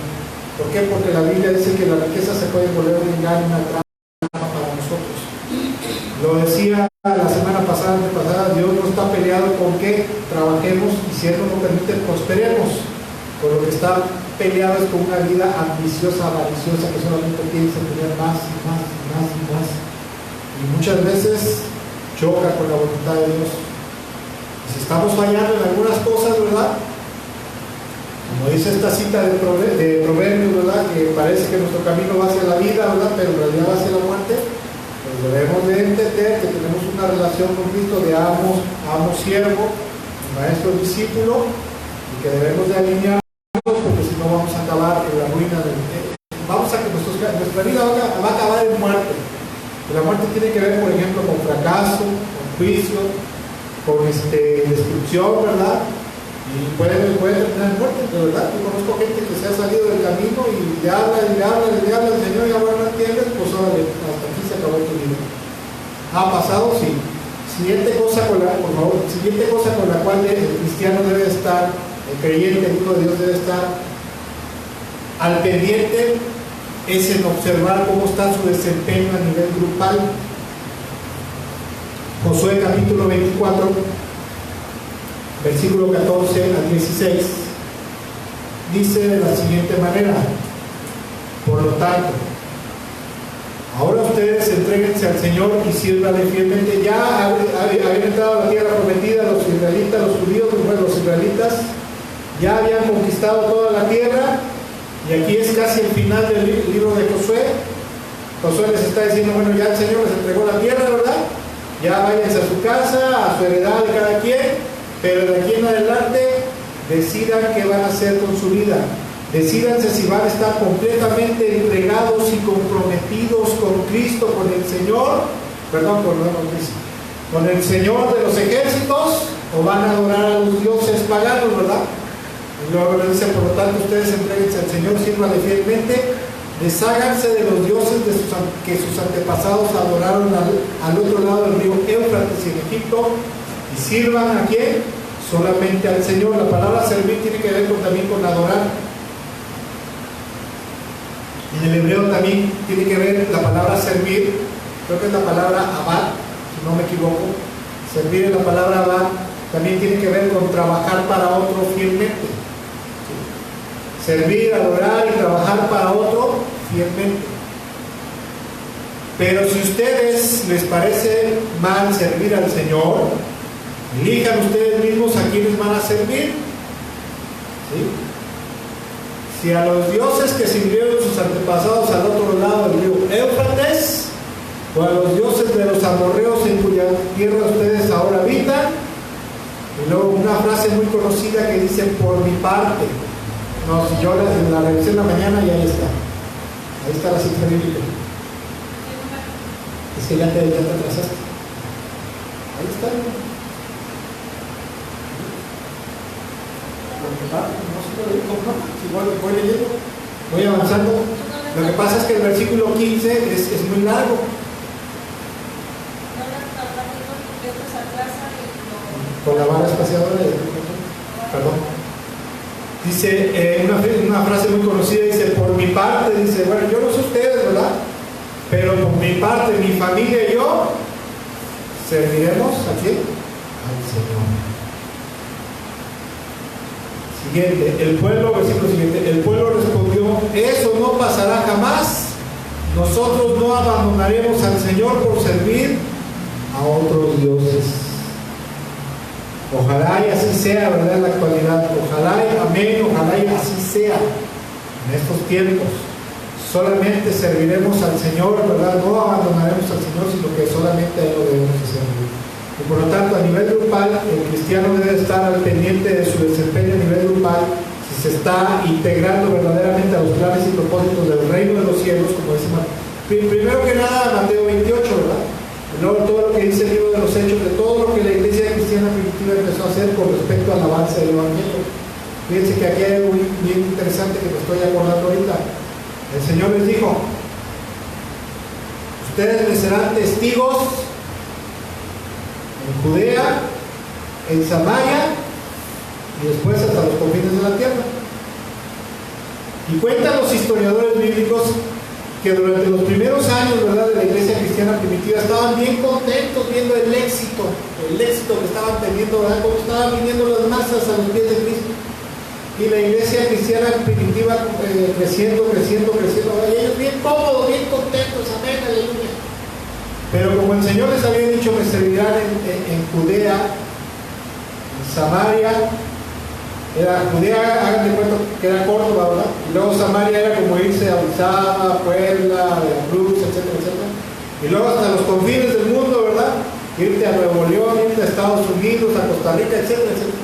¿Por qué? Porque la Biblia dice que la riqueza se puede volver un engaño, una trampa para nosotros. Lo decía la semana pasada, Dios no está peleado con que trabajemos y si Él nos lo permite, prosperemos. Por lo que está peleado es con una vida ambiciosa, avariciosa, que solamente piensa en tener más y más y más y más. Y muchas veces choca con la voluntad de Dios. Y si estamos fallando en algunas cosas, ¿verdad? Como dice esta cita de Proverbios, ¿verdad? Que parece que nuestro camino va hacia la vida, ¿verdad? Pero en realidad va hacia la muerte. Pues debemos de entender que tenemos una relación con Cristo de amo siervo, maestro discípulo, y que debemos de alinearnos, porque si no vamos a acabar en la ruina nuestra vida va a acabar en muerte. Y la muerte tiene que ver, por ejemplo, con fracaso, con juicio, con destrucción, ¿verdad? Y puede terminar en muerte, de verdad. Yo conozco gente que se ha salido del camino y le habla al Señor y ahora no entiendes, pues órale, hasta aquí se acabó tu vida. ¿Ha pasado? Sí. Siguiente cosa con la cual el cristiano debe estar, el creyente, el hijo de Dios debe estar al pendiente, es en observar cómo está su desempeño a nivel grupal. Josué capítulo 24, versículo 14 al 16, dice de la siguiente manera: por lo tanto, ahora ustedes entréguense al Señor y sírvanle fielmente. Ya habían entrado a la tierra prometida los israelitas, los judíos, los israelitas ya habían conquistado toda la tierra, y aquí es casi el final del libro de Josué. Josué les está diciendo, bueno, ya el Señor les entregó la tierra, ¿verdad? Ya váyanse a su casa, a su heredad de cada quien, pero de aquí en adelante decidan qué van a hacer con su vida. Decídanse si van a estar completamente entregados y comprometidos con Cristo, con el Señor, con el Señor de los ejércitos, o van a adorar a los dioses paganos, ¿verdad? Y luego le dice, por lo tanto, ustedes entréguense al Señor, sírvanle fielmente, desháganse de los dioses que sus antepasados adoraron al otro lado del río Éufrates y en Egipto, y sirvan ¿a quién? Solamente al Señor. La palabra servir tiene que ver también con adorar. En el hebreo también tiene que ver la palabra servir, creo que es la palabra abad, si no me equivoco. Servir en la palabra abad también tiene que ver con trabajar para otro fielmente. Servir, adorar y trabajar para otro fielmente. Pero si a ustedes les parece mal servir al Señor, elijan ustedes mismos a quienes van a servir. ¿sí? Si a los dioses que sirvieron sus antepasados al otro lado del río Éufrates, o a los dioses de los amorreos en cuya tierra ustedes ahora habitan. Y luego una frase muy conocida que dice: por mi parte. No, si yo la revisé en la mañana y ahí está. Ahí está la cita bíblica. Es que ya te atrasaste. Ahí está. No se lo digo, no. Igual voy leyendo, voy avanzando. Lo que pasa es que el versículo 15 es muy largo. Con la vara espaciadora, perdón. Dice una frase muy conocida, dice: por mi parte, dice, bueno, yo no sé ustedes, ¿verdad? Pero por mi parte, mi familia y yo serviremos ¿a quién? Al Señor. Siguiente, el pueblo, versículo siguiente, el pueblo respondió: eso no pasará jamás. Nosotros no abandonaremos al Señor por servir a otros dioses. Ojalá y así sea, ¿verdad? En la actualidad, ojalá y amén, ojalá y así sea en estos tiempos. Solamente serviremos al Señor, ¿verdad? No abandonaremos al Señor, sino que solamente a Él lo debemos hacer. Y por lo tanto, a nivel grupal, el cristiano debe estar al pendiente de su desempeño a nivel grupal, si se está integrando verdaderamente a los planes y propósitos del reino de los cielos, como dice Mateo. Primero que nada, Mateo 28, ¿verdad? Luego todo lo que dice el libro de los Hechos, de todo lo que la iglesia cristiana primitiva empezó a hacer con respecto al avance del evangelio. Fíjense que aquí hay algo bien interesante que me estoy acordando ahorita. El Señor les dijo: ustedes me serán testigos en Judea, en Samaria y después hasta los confines de la tierra. Y cuentan los historiadores bíblicos que durante los primeros años, ¿verdad?, de la iglesia cristiana primitiva estaban bien contentos viendo el éxito que estaban teniendo, ¿verdad?, cómo estaban viniendo las masas a los pies de Cristo. Y la iglesia cristiana primitiva creciendo, ¿verdad? Y ellos bien cómodos, bien contentos, amén, aleluya. Pero como el Señor les había dicho, me servirán en Judea, en Samaria. Judea, hagan de cuenta que era Córdoba, ¿verdad? Y luego Samaria era como irse a Orizaba, Puebla, Veracruz, etcétera, etcétera. Y luego hasta los confines del mundo, ¿verdad? Irte a Nuevo León, irte a Estados Unidos, a Costa Rica, etcétera, etcétera.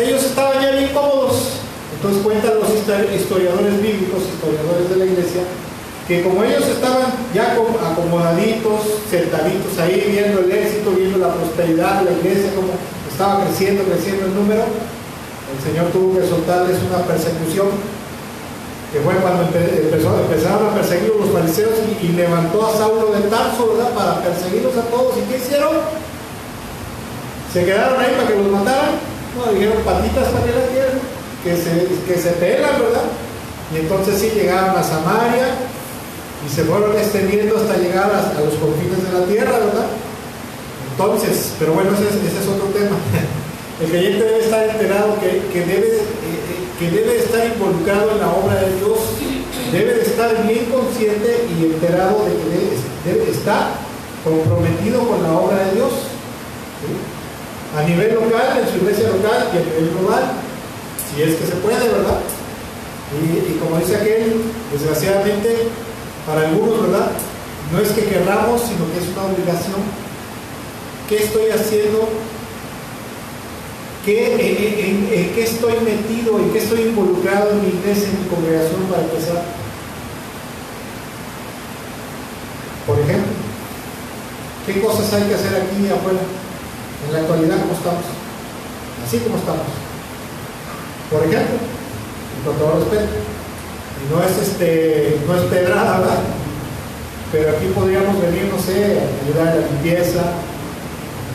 Ellos estaban ya bien cómodos. Entonces cuentan los historiadores bíblicos, historiadores de la iglesia, que como ellos estaban ya acomodaditos, sentaditos ahí, viendo el éxito, viendo la prosperidad de la iglesia, como estaba creciendo el número, el Señor tuvo que soltarles una persecución, que fue cuando empezaron a perseguir los fariseos y levantó a Saulo de Tarso, ¿verdad?, para perseguirlos a todos. ¿Y qué hicieron? ¿Se quedaron ahí para que los mataran? No, dijeron: patitas para que la tierra, que se pelan, ¿verdad? Y entonces sí llegaron a Samaria y se fueron extendiendo hasta llegar a los confines de la tierra, ¿verdad? Entonces, pero bueno, ese es otro tema. El creyente debe estar enterado que debe estar involucrado en la obra de Dios, debe de estar bien consciente y enterado de que debe estar comprometido con la obra de Dios, ¿sí?, a nivel local, en su iglesia local y a nivel global, si es que se puede, ¿verdad? Y como dice aquel, desgraciadamente, para algunos, ¿verdad?, no es que querramos, sino que es una obligación. ¿Qué estoy haciendo? ¿En qué estoy metido? ¿En qué estoy involucrado en mi iglesia, en mi congregación, para empezar? Por ejemplo, ¿qué cosas hay que hacer aquí y afuera? En la actualidad, ¿cómo estamos? Así como estamos. Por ejemplo, y con todo respeto, y no es pedrada, ¿verdad? Pero aquí podríamos venir, no sé, a ayudar a la limpieza,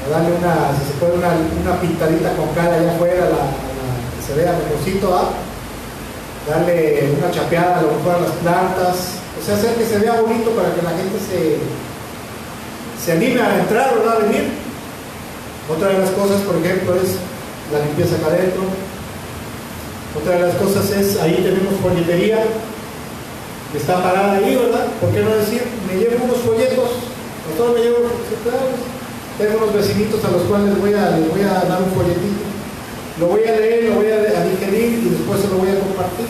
a darle si se puede, una pintadita con cal allá afuera, que se vea mejorcito, ¿ah? Darle una chapeada a lo mejor a las plantas, o sea, hacer que se vea bonito para que la gente se anime a entrar, ¿verdad?, a venir. Otra de las cosas, por ejemplo, es la limpieza acá adentro. Otra de las cosas es, ahí tenemos folletería, que está parada ahí, ¿verdad? ¿Por qué no decir, me llevo unos folletos? Nosotros me llevo, claro, tengo unos vecinitos a los cuales les voy a dar un folletito. lo voy a leer, lo voy a digerir y después se lo voy a compartir.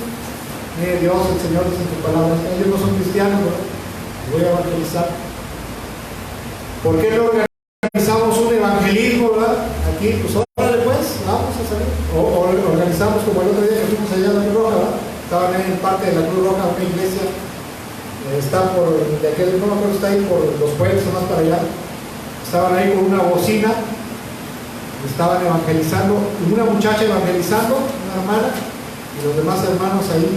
Mire, Dios, el Señor dice en tu palabra, ellos no son cristianos, ¿verdad? Voy a evangelizar. ¿Por qué no organizamos un evangelismo, verdad? Aquí, pues órale pues, vamos a salir. O organizamos como el otro día que fuimos allá a la Cruz Roja, ¿verdad? Estaban ahí en parte de la Cruz Roja, una iglesia, está por, de aquel, no me acuerdo, está ahí por los pueblos, más para allá. Estaban ahí con una bocina, estaban evangelizando, una muchacha evangelizando, una hermana, y los demás hermanos ahí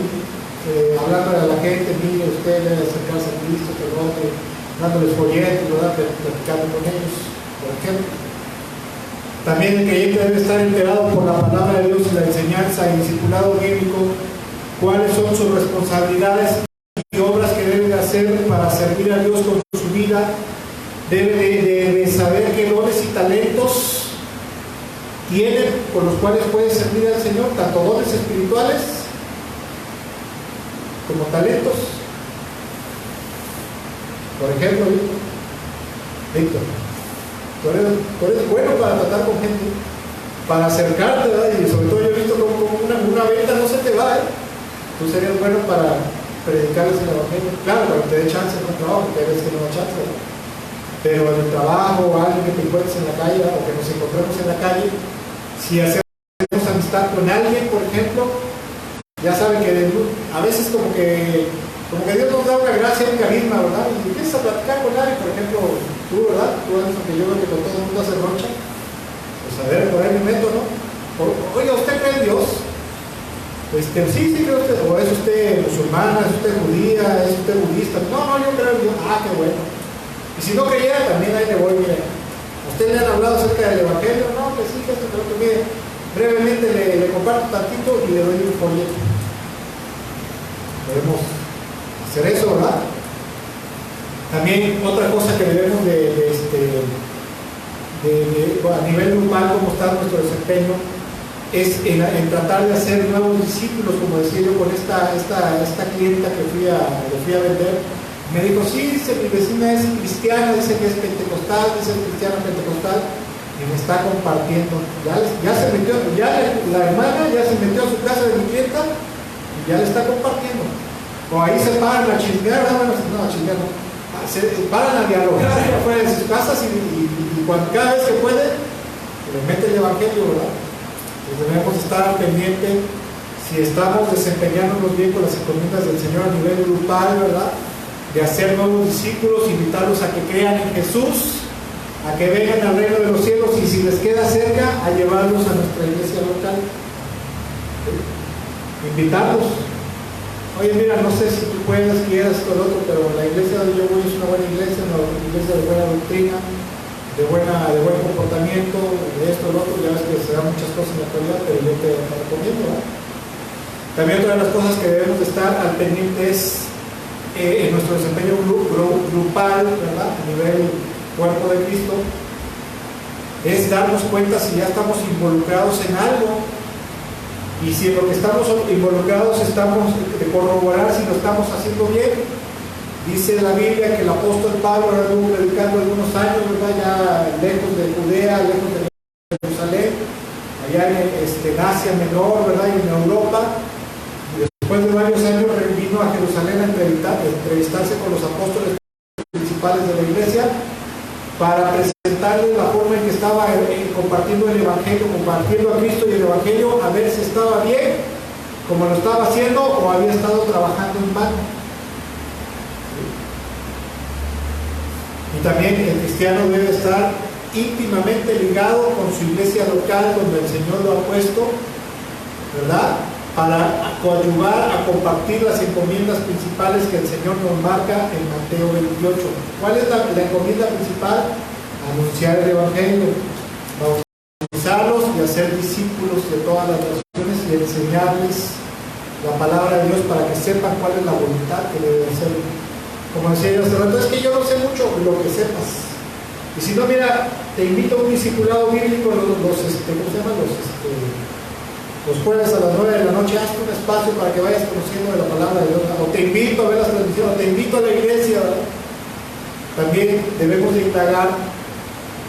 hablando a la gente, mire, usted debe acercarse a Cristo, que no, dándoles folletos, ¿verdad? Platicando con ellos, por ejemplo. También el creyente debe estar enterado por la palabra de Dios y la enseñanza y discipulado bíblico, cuáles son sus responsabilidades y obras que debe hacer para servir a Dios con su vida. Debe de saber qué dones y talentos tienen con los cuales puede servir al Señor, tanto dones espirituales como talentos. Por ejemplo, Víctor, tú eres bueno para tratar con gente, para acercarte, ¿verdad? Y sobre todo yo he visto como una venta no se te va, ¿eh? Tú serías bueno para predicarles el evangelio. Claro, cuando te dé chance en un trabajo, porque hay veces que no da chance, ¿verdad? Pero en el trabajo, alguien que te encuentres en la calle, o que nos encontremos en la calle, si hacemos amistad con alguien, por ejemplo, ya saben que a veces como que Dios nos da una gracia, un carisma, ¿verdad? Y empiezas a platicar con alguien, por ejemplo, tú, ¿verdad? Tú eres lo que yo veo que con todo el mundo hace roncha. Pues a ver, por ahí me meto, ¿no? Oiga, ¿usted cree en Dios? Sí, creo usted. O es usted musulmana, es usted judía, es usted budista. No, yo creo en Dios. Ah, qué bueno. Y si no creyera, también ahí le voy, mire. ¿A usted le han hablado acerca del evangelio? No, que sí, que esto, que otro. Mire, brevemente le comparto tantito y le doy un folleto. Podemos hacer eso, ¿verdad? También otra cosa que debemos a nivel grupal, como está nuestro desempeño, es en tratar de hacer nuevos discípulos, como decía yo con esta clienta que le fui a vender. Me dijo, sí, dice, mi vecina es cristiana, dice que es pentecostal, dice cristiana pentecostal, y me está compartiendo. Ya se metió, la hermana ya se metió a su casa de mi clienta y ya le está compartiendo. O ahí se paran a chismear, no, a chismear no. Se paran a dialogar afuera de sus casas y cada vez que puede, le mete el evangelio, ¿verdad? Entonces debemos estar pendientes si estamos desempeñándonos bien con las encomiendas del Señor a nivel grupal, ¿verdad? De hacer nuevos discípulos, invitarlos a que crean en Jesús, a que vengan al reino de los cielos y si les queda cerca, a llevarlos a nuestra iglesia local. Invitarlos. Oye, mira, no sé si tú puedes, quieras, todo lo otro, pero la iglesia donde yo voy es una buena iglesia de buena doctrina, de buen comportamiento, de esto, lo otro. Ya ves que se dan muchas cosas en la actualidad, pero yo te recomiendo, ¿verdad? También otra de las cosas que debemos de estar al pendiente es en nuestro desempeño grupal, ¿verdad? A nivel cuerpo de Cristo, es darnos cuenta si ya estamos involucrados en algo y si en lo que estamos involucrados estamos de corroborar si lo estamos haciendo bien. Dice la Biblia que el apóstol Pablo estuvo predicando algunos años, ¿verdad? Ya lejos de Judea, lejos de Jerusalén, allá en Asia Menor, ¿verdad? Y en Europa. Después de varios años vino a Jerusalén a entrevistarse con los apóstoles principales de la iglesia para presentarles la forma en que estaba compartiendo el evangelio, compartiendo a Cristo y el evangelio, a ver si estaba bien, como lo estaba haciendo, o había estado trabajando en vano. Y también el cristiano debe estar íntimamente ligado con su iglesia local, donde el Señor lo ha puesto, ¿verdad? Para coadyuvar a compartir las encomiendas principales que el Señor nos marca en Mateo 28. ¿Cuál es la encomienda principal? Anunciar el Evangelio, bautizarlos y hacer discípulos de todas las naciones y enseñarles la palabra de Dios para que sepan cuál es la voluntad que deben hacer. Como decía yo hace rato, es que yo no sé mucho, lo que sepas. Y si no, mira, te invito a un discipulado bíblico, ¿cómo se llama? Los jueves a las 9 de la noche, hazte un espacio para que vayas conociendo de la palabra de Dios. O te invito a ver las transmisiones, o te invito a la iglesia, ¿verdad? También debemos de indagar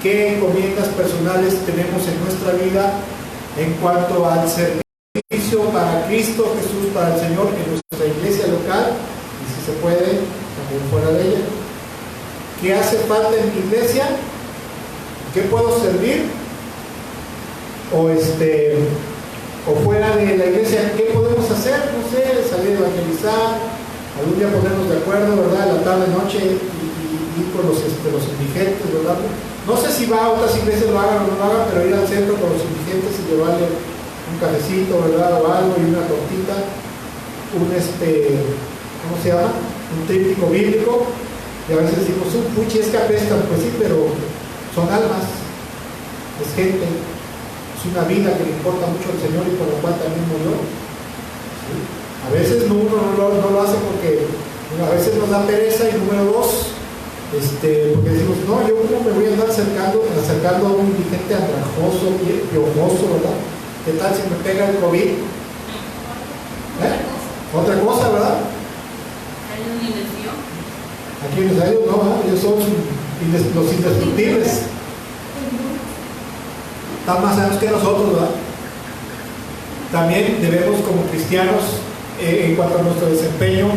qué encomiendas personales tenemos en nuestra vida en cuanto al servicio para Cristo Jesús, para el Señor, en nuestra iglesia local, y si se puede, también fuera de ella. ¿Qué hace falta en mi iglesia? ¿Qué puedo servir? O fuera de la iglesia, ¿qué podemos hacer? No sé, salir a evangelizar, algún día ponernos de acuerdo, ¿verdad? La tarde, noche, y ir con los indigentes, ¿verdad? No sé si va a otras iglesias lo hagan o no lo hagan, pero ir al centro con los indigentes y llevarle un cafecito, ¿verdad? O algo, y una tortita, ¿cómo se llama? Un tríptico bíblico. Y a veces decimos, puchi, es que apestan. Pues sí, pero son almas, es gente, es una vida que le importa mucho al Señor y por lo cual también murió. ¿Sí? A veces uno no lo hace porque a veces nos da pereza, y número dos, porque decimos, no, yo cómo me voy a andar acercando a un indigente andrajoso, piojoso, ¿verdad? ¿Qué tal si me pega el COVID? Otra cosa, ¿verdad? Hay una dimensión. Aquí en Israel no, ellos son los indestructibles. Están más sanos que nosotros, ¿verdad? También debemos, como cristianos, en cuanto a nuestro desempeño,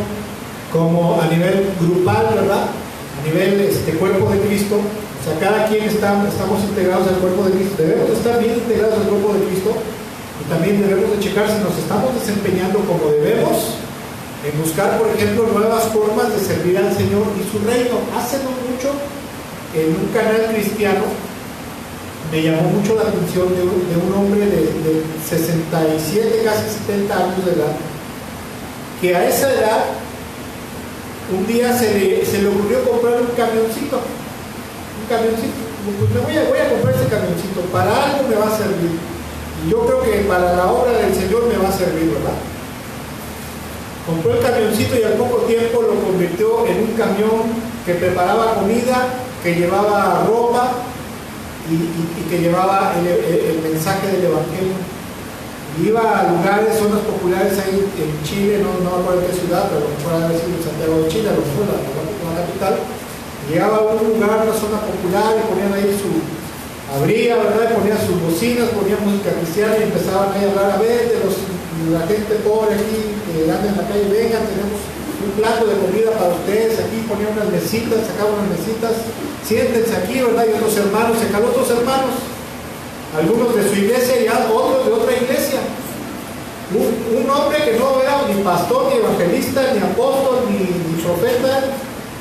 como a nivel grupal, ¿verdad? A nivel cuerpo de Cristo, o sea, cada quien estamos integrados al cuerpo de Cristo, debemos estar bien integrados al cuerpo de Cristo, y también debemos de checar si nos estamos desempeñando como debemos, en buscar, por ejemplo, nuevas formas de servir al Señor y su reino. Hace no mucho, en un canal cristiano, me llamó mucho la atención de un hombre de 67, casi 70 años de edad, que a esa edad, un día se le ocurrió comprar un camioncito. Pues voy a comprar ese camioncito, para algo me va a servir. Y yo creo que para la obra del Señor me va a servir, ¿verdad? Compró el camioncito y al poco tiempo lo convirtió en un camión que preparaba comida, que llevaba ropa y que llevaba el mensaje del Evangelio. Y iba a lugares, zonas populares ahí en Chile, no me acuerdo qué ciudad, pero fuera de decir en Santiago de Chile, a lo mejor la capital. Llegaba a un lugar, una zona popular, y ponían ahí abría, ¿verdad? Y ponían sus bocinas, ponían música cristiana y empezaban ahí a hablar, a ver, de la gente pobre aquí que anda en la calle, vengan, tenemos un plato de comida para ustedes, aquí ponían unas mesitas, sacaban unas mesitas, siéntense aquí, ¿verdad? Y otros hermanos, sacaban otros hermanos, algunos de su iglesia y otros de otra iglesia. Un hombre que no era ni pastor, ni evangelista, ni apóstol, ni profeta,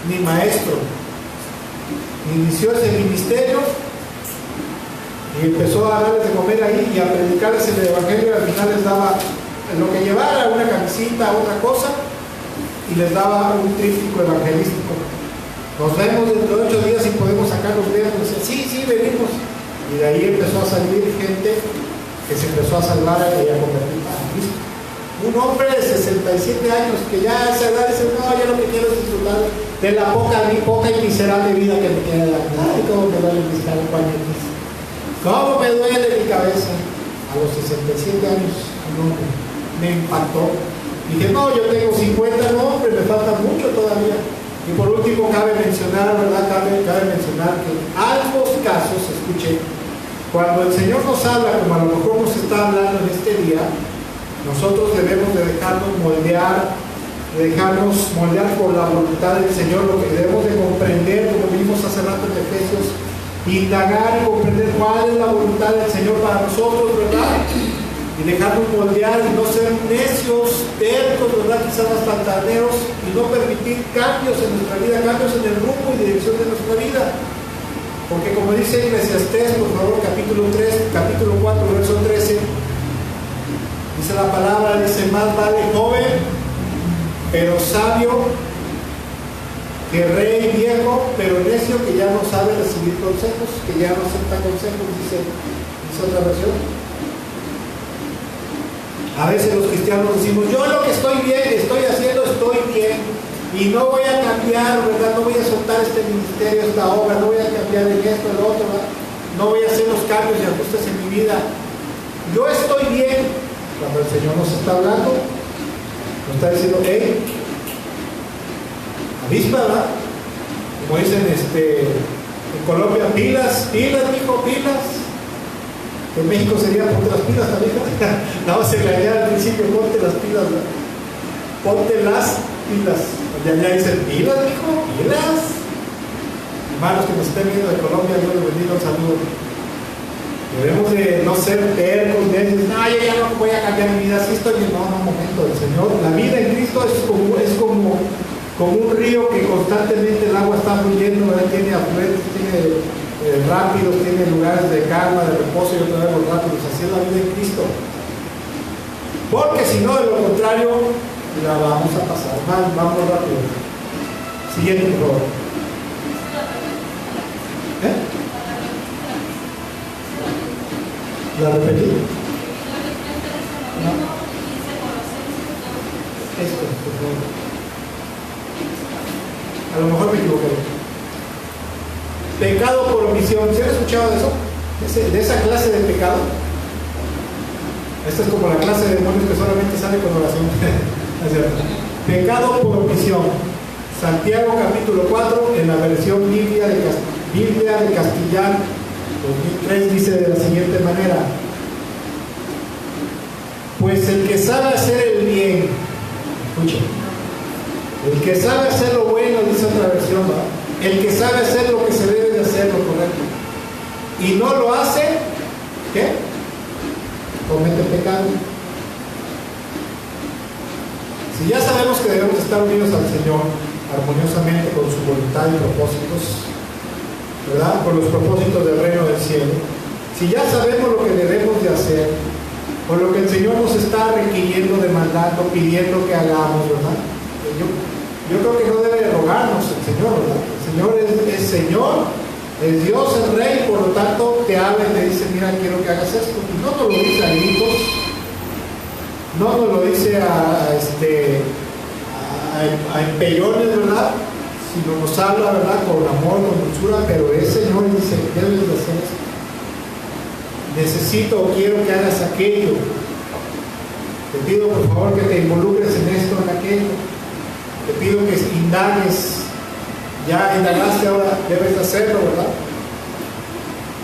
ni maestro. Inició ese ministerio y empezó a darles de comer ahí y a predicarles el evangelio, y al final les daba lo que llevara, una camisita, otra cosa, y les daba un tríptico evangelístico. Nos vemos dentro de 8 días y podemos sacar los dedos. Y decía, sí, venimos. Y de ahí empezó a salir gente que se empezó a salvar y a convertir a Cristo. Un hombre de 67 años que ya a esa edad dice, no, yo lo que quiero es disfrutar de la poca y miserable vida que me queda. Ay, cómo me duele mis calcuanetes. Cómo me duele mi cabeza. A los 67 años, un hombre me impactó. Dije, no, yo tengo 50, no, hombre, me falta mucho todavía. Y por último, cabe mencionar, ¿verdad? Cabe mencionar que en ambos casos, escuchen, cuando el Señor nos habla, como a lo mejor nos está hablando en este día, nosotros debemos de dejarnos moldear por la voluntad del Señor, lo que debemos de comprender, como vimos hace rato en Efesios, indagar y comprender cuál es la voluntad del Señor para nosotros, ¿verdad? Y dejarnos moldear y no ser necios, tercos, ¿verdad? Quizás hasta altaneros, y no permitir cambios en nuestra vida, cambios en el rumbo y dirección de nuestra vida. Porque como dice Eclesiastés, por favor, capítulo 4, verso 13, dice la palabra, dice, más vale joven, pero sabio, que rey viejo, pero necio, que ya no sabe recibir consejos, que ya no acepta consejos, dice otra versión. A veces los cristianos decimos, yo lo que estoy haciendo estoy bien, y no voy a cambiar, ¿verdad? No voy a soltar este ministerio, esta obra, no voy a cambiar en esto, en lo otro, ¿verdad? No voy a hacer los cambios y ajustes en mi vida. Yo estoy bien. Cuando el Señor nos está hablando, nos está diciendo, hey, avispa, ¿verdad? Como dicen en Colombia, pilas, mijo, pilas. En México sería ponte las pilas también. Nada más se le añade al principio, ponte las pilas, ¿no? Ponte las pilas. Ya dicen pilas, hijo, pilas. Hermanos que nos estén viendo de Colombia, Dios les bendiga, un saludo. Debemos de no ser tercos, de decir, no, yo ya no voy a cambiar mi vida, así estoy bien. No, un momento, el Señor, la vida en Cristo es como un río que constantemente el agua está fluyendo, ¿verdad? Tiene afluentes, tiene rápidos, tiene lugares de calma, de reposo y otra vez los rápidos. Así es la vida en Cristo. Porque si no, de lo contrario, la vamos a pasar mal. Vamos rápido. Siguiente, por favor. ¿La repetí? No. Esto, por favor. A lo mejor me equivoqué. Pecado por omisión. ¿Se han escuchado de eso? De esa clase de pecado. Esta es como la clase de demonios que solamente sale con oración. Pecado por omisión. Santiago capítulo 4, en la versión Biblia de Castellán 2003, dice de la siguiente manera: pues el que sabe hacer el bien, escuchen, el que sabe hacer lo bueno, dice otra versión, ¿verdad? El que sabe hacer lo que se debe de hacer, lo correcto, y no lo hace, ¿qué? Comete pecado. Si ya sabemos que debemos estar unidos al Señor armoniosamente con su voluntad y propósitos, ¿verdad? Con los propósitos del reino del cielo, si ya sabemos lo que debemos de hacer, o lo que el Señor nos está requiriendo, demandando, pidiendo que hagamos, ¿verdad? Yo creo que no debe rogarnos el Señor, ¿verdad? El Señor es Señor, es Dios, es Rey, por lo tanto te habla y te dice, mira, quiero que hagas esto. Y no nos lo dice a gritos, no nos lo dice a empellones, ¿verdad? Sino nos habla, ¿verdad? Con amor, con dulzura, pero es Señor y dice, debes de hacer esto. Necesito o quiero que hagas aquello. Te pido por favor que te involucres en esto, en aquello. Te pido que indagues. Ya indagaste, ahora debes hacerlo, ¿verdad?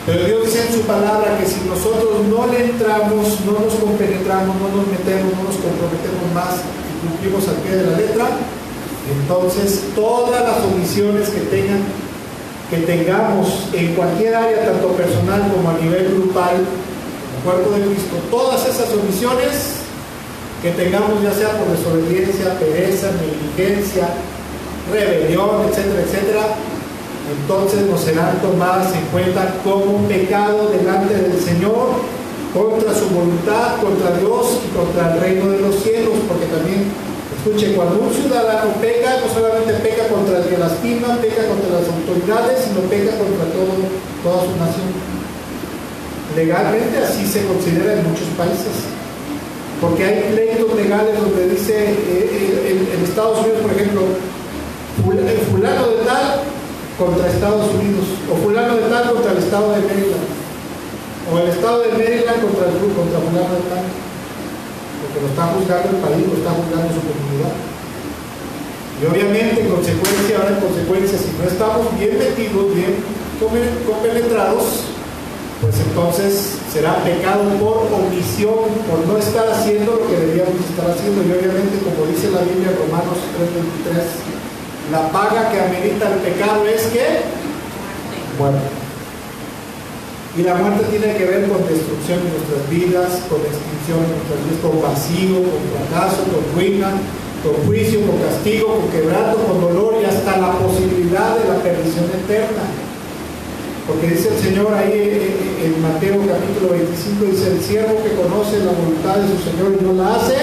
Pero Dios dice en su palabra que si nosotros no le entramos, no nos compenetramos, no nos metemos, no nos comprometemos más y cumplimos al pie de la letra, entonces todas las omisiones que tengamos en cualquier área, tanto personal como a nivel grupal, en el cuerpo de Cristo, todas esas omisiones que tengamos, ya sea por desobediencia, pereza, negligencia, rebelión, etcétera, etcétera, entonces nos serán tomadas en cuenta como un pecado delante del Señor, contra su voluntad, contra Dios y contra el reino de los cielos, porque también, escuche, cuando un ciudadano peca, no solamente peca contra el que lastima, peca contra las autoridades, sino peca contra toda su nación. Legalmente así se considera en muchos países, porque hay pleitos legales donde dice, en Estados Unidos, por ejemplo, fulano de tal contra Estados Unidos, o fulano de tal contra el estado de Maryland, o el estado de Maryland contra fulano de tal, porque lo está juzgando el país, lo está juzgando su comunidad. Y obviamente en consecuencia, si no estamos bien metidos, bien compenetrados, pues entonces será pecado por omisión, por no estar haciendo lo que debíamos estar haciendo. Y obviamente, como dice la Biblia en Romanos 3:23, la paga que amerita el pecado es que muerte. Y la muerte tiene que ver con destrucción de nuestras vidas, con extinción de nuestras vidas, con vacío, con fracaso, con ruina, con juicio, con castigo, con quebranto, con dolor y hasta la posibilidad de la perdición eterna. Porque dice el Señor ahí en Mateo capítulo 25, dice, el siervo que conoce la voluntad de su Señor y no la hace,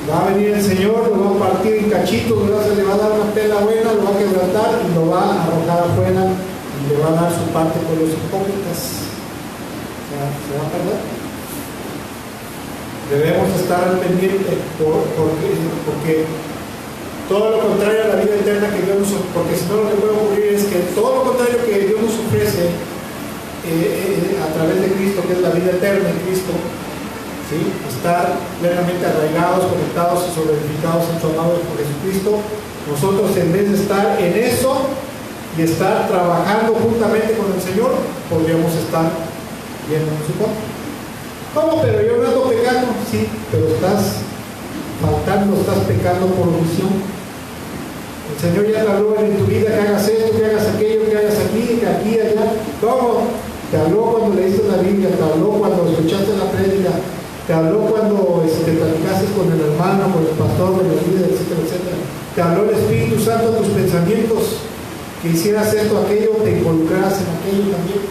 va a venir el Señor, lo va a partir en cachitos, le va a dar una pela buena, lo va a quebrantar y lo va a arrojar afuera y le va a dar su parte con los hipócritas. ¿Se va a perder? Debemos estar al pendiente porque todo lo contrario a la vida eterna que Dios nos ofrece, porque si no lo que puede ocurrir es que todo lo contrario que Dios nos ofrece a través de Cristo, que es la vida eterna en Cristo, ¿sí? Estar plenamente arraigados, conectados y sobreedificados en su amado por Jesucristo, nosotros en vez de estar en eso y estar trabajando juntamente con el Señor, podríamos estar vienen en su contra. ¿Cómo? Pero yo no ando pecando. Sí, pero estás faltando, estás pecando por omisión. El Señor ya te habló en tu vida que hagas esto, que hagas aquello, que hagas aquí, que aquí, allá. ¿Cómo? Te habló cuando leíste la Biblia, te habló cuando escuchaste la prédica, te habló cuando platicaste con el hermano, con el pastor, con el líder, etcétera, etcétera. Te habló el Espíritu Santo a tus pensamientos, que hicieras esto, aquello, te involucraras en aquello también.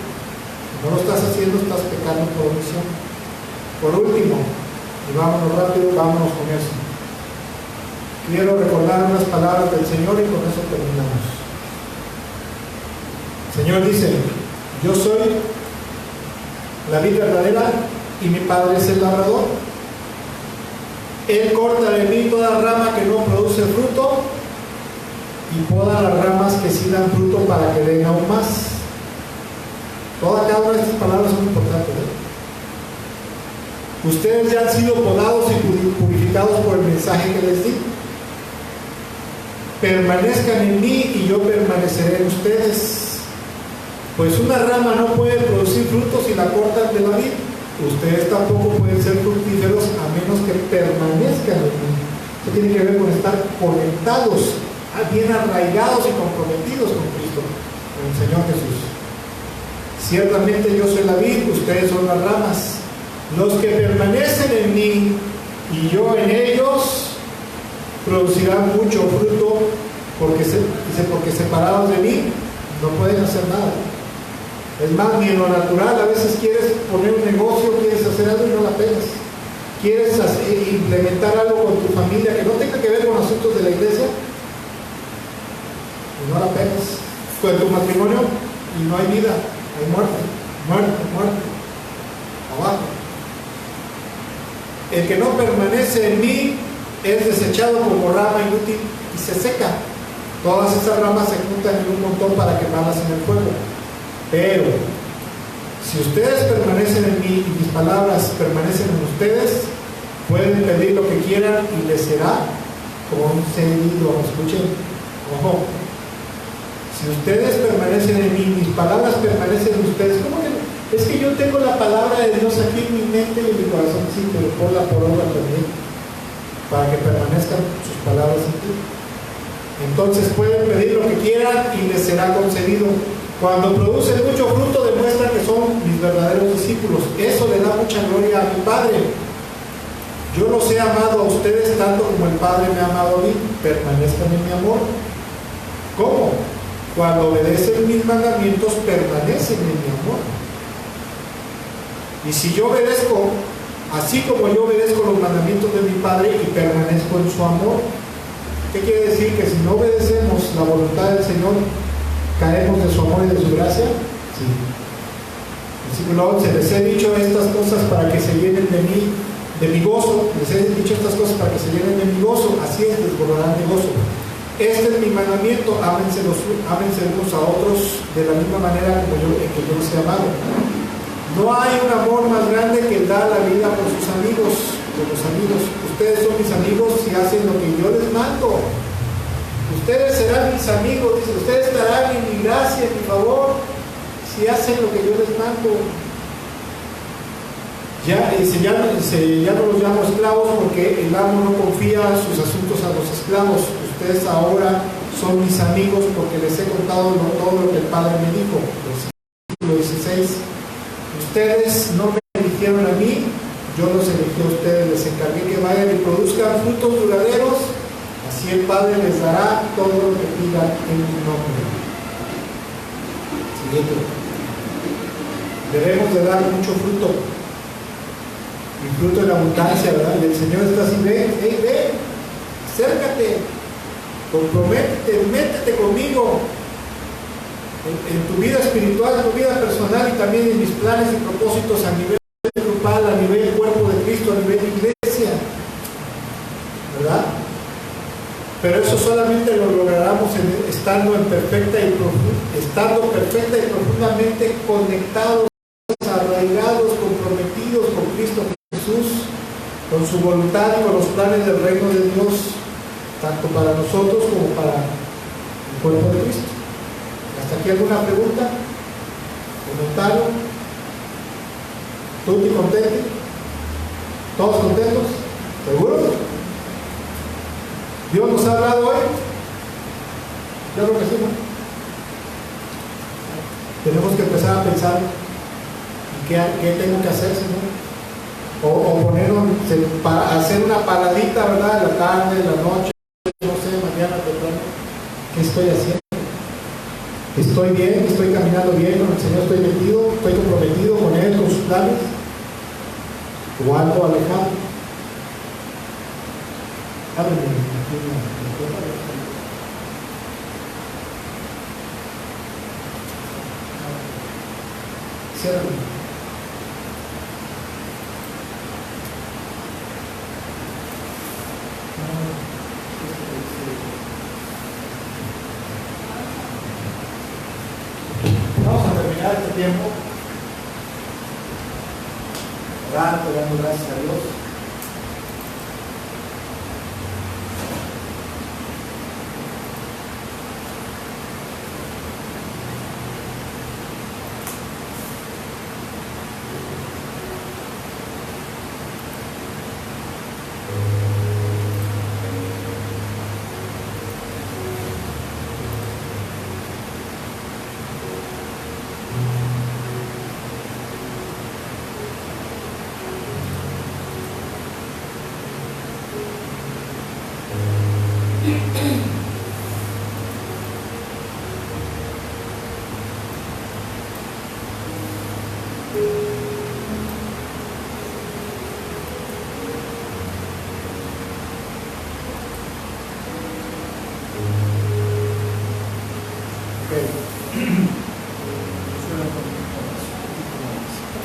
No lo estás haciendo, estás pecando por omisión. Por último, y vámonos rápido, vámonos con eso. Quiero recordar unas palabras del Señor y con eso terminamos. El Señor dice: yo soy la vid verdadera y mi Padre es el labrador. Él corta de mí toda rama que no produce fruto y poda las ramas que sí dan fruto para que den aún más. Cada una de estas palabras son importantes, Ustedes ya han sido podados y purificados por el mensaje que les di. Permanezcan en mí y yo permaneceré en ustedes. Pues una rama no puede producir frutos si la cortan de la vid. Ustedes tampoco pueden ser fructíferos a menos que permanezcan en mí. Esto tiene que ver con estar conectados, bien arraigados y comprometidos con Cristo, con el Señor Jesús. Ciertamente yo soy la vid, ustedes son las ramas. Los que permanecen en mí y yo en ellos producirán mucho fruto, porque separados de mí no pueden hacer nada. Es más, ni en lo natural, a veces quieres poner un negocio, quieres hacer algo y no la pegas. Quieres implementar algo con tu familia que no tenga que ver con asuntos de la iglesia y no la pegas. Con tu matrimonio y no hay vida, hay muerte, abajo. El que no permanece en mí es desechado como rama inútil y se seca. Todas esas ramas se juntan en un montón para quemarlas en el fuego. Pero si ustedes permanecen en mí y mis palabras permanecen en ustedes, pueden pedir lo que quieran y les será concedido. Escuchen, ojo. Si ustedes permanecen en mí, mis palabras permanecen en ustedes. ¿Cómo que no? Es que yo tengo la palabra de Dios aquí en mi mente y en mi corazón. Sí, pero ponla por obra también, para que permanezcan sus palabras en ti. Entonces pueden pedir lo que quieran y les será concedido. Cuando producen mucho fruto, demuestran que son mis verdaderos discípulos. Eso le da mucha gloria a mi Padre. Yo los he amado a ustedes tanto como el Padre me ha amado a mí. Permanezcan en mi amor. ¿Cómo? Cuando obedecen mis mandamientos, permanecen en mi amor. Y si yo obedezco, así como yo obedezco los mandamientos de mi Padre y permanezco en su amor, ¿qué quiere decir? Que si no obedecemos la voluntad del Señor, ¿caemos de su amor y de su gracia? Sí. Versículo 11: les he dicho estas cosas para que se llenen de mí, de mi gozo. Les he dicho estas cosas para que se llenen de mi gozo, así es, desbordarán de gozo. Este es mi mandamiento: ámense unos a otros de la misma manera como en que yo los he amado. No hay un amor más grande que el dar la vida por sus amigos, por los amigos. Ustedes son mis amigos si hacen lo que yo les mando. Ustedes serán mis amigos, dice, ustedes estarán en mi gracia, en mi favor, si hacen lo que yo les mando. Ya no los llamo esclavos porque el amo no confía sus asuntos a los esclavos. Ustedes ahora son mis amigos porque les he contado todo lo que el Padre me dijo. Versículo 16: ustedes no me eligieron a mí, yo los elegí a ustedes, les encargué que vayan y produzcan frutos duraderos. Así el Padre les dará todo lo que pidan en mi nombre. Siguiente. Debemos de dar mucho fruto. Y fruto en abundancia, ¿verdad? Y el Señor está así: ven, acércate, comprométete, métete conmigo en tu vida espiritual, en tu vida personal y también en mis planes y propósitos a nivel grupal, a nivel cuerpo de Cristo, a nivel de iglesia, ¿verdad? Pero eso solamente lo lograremos estando perfecta y profundamente conectados, arraigados, comprometidos con Cristo Jesús, con su voluntad y con los planes del reino de Dios, tanto para nosotros como para el cuerpo de Cristo. ¿Hasta aquí alguna pregunta? ¿Comentario? ¿Tú te contento? ¿Todos contentos? ¿Seguros? ¿Dios nos ha hablado hoy? Yo creo que sí, ¿no? Tenemos que empezar a pensar qué tengo que hacer, Señor. O ponernos para hacer una paradita, ¿verdad? En la tarde, en la noche, no sé, mañana, temprano. ¿Qué estoy haciendo? ¿Estoy bien? ¿Estoy caminando bien con el Señor? ¿Estoy metido? ¿Estoy comprometido con Él, con sus planes? ¿O algo alejado? Ciérrame. Vamos a terminar este tiempo orando, dando gracias a Dios.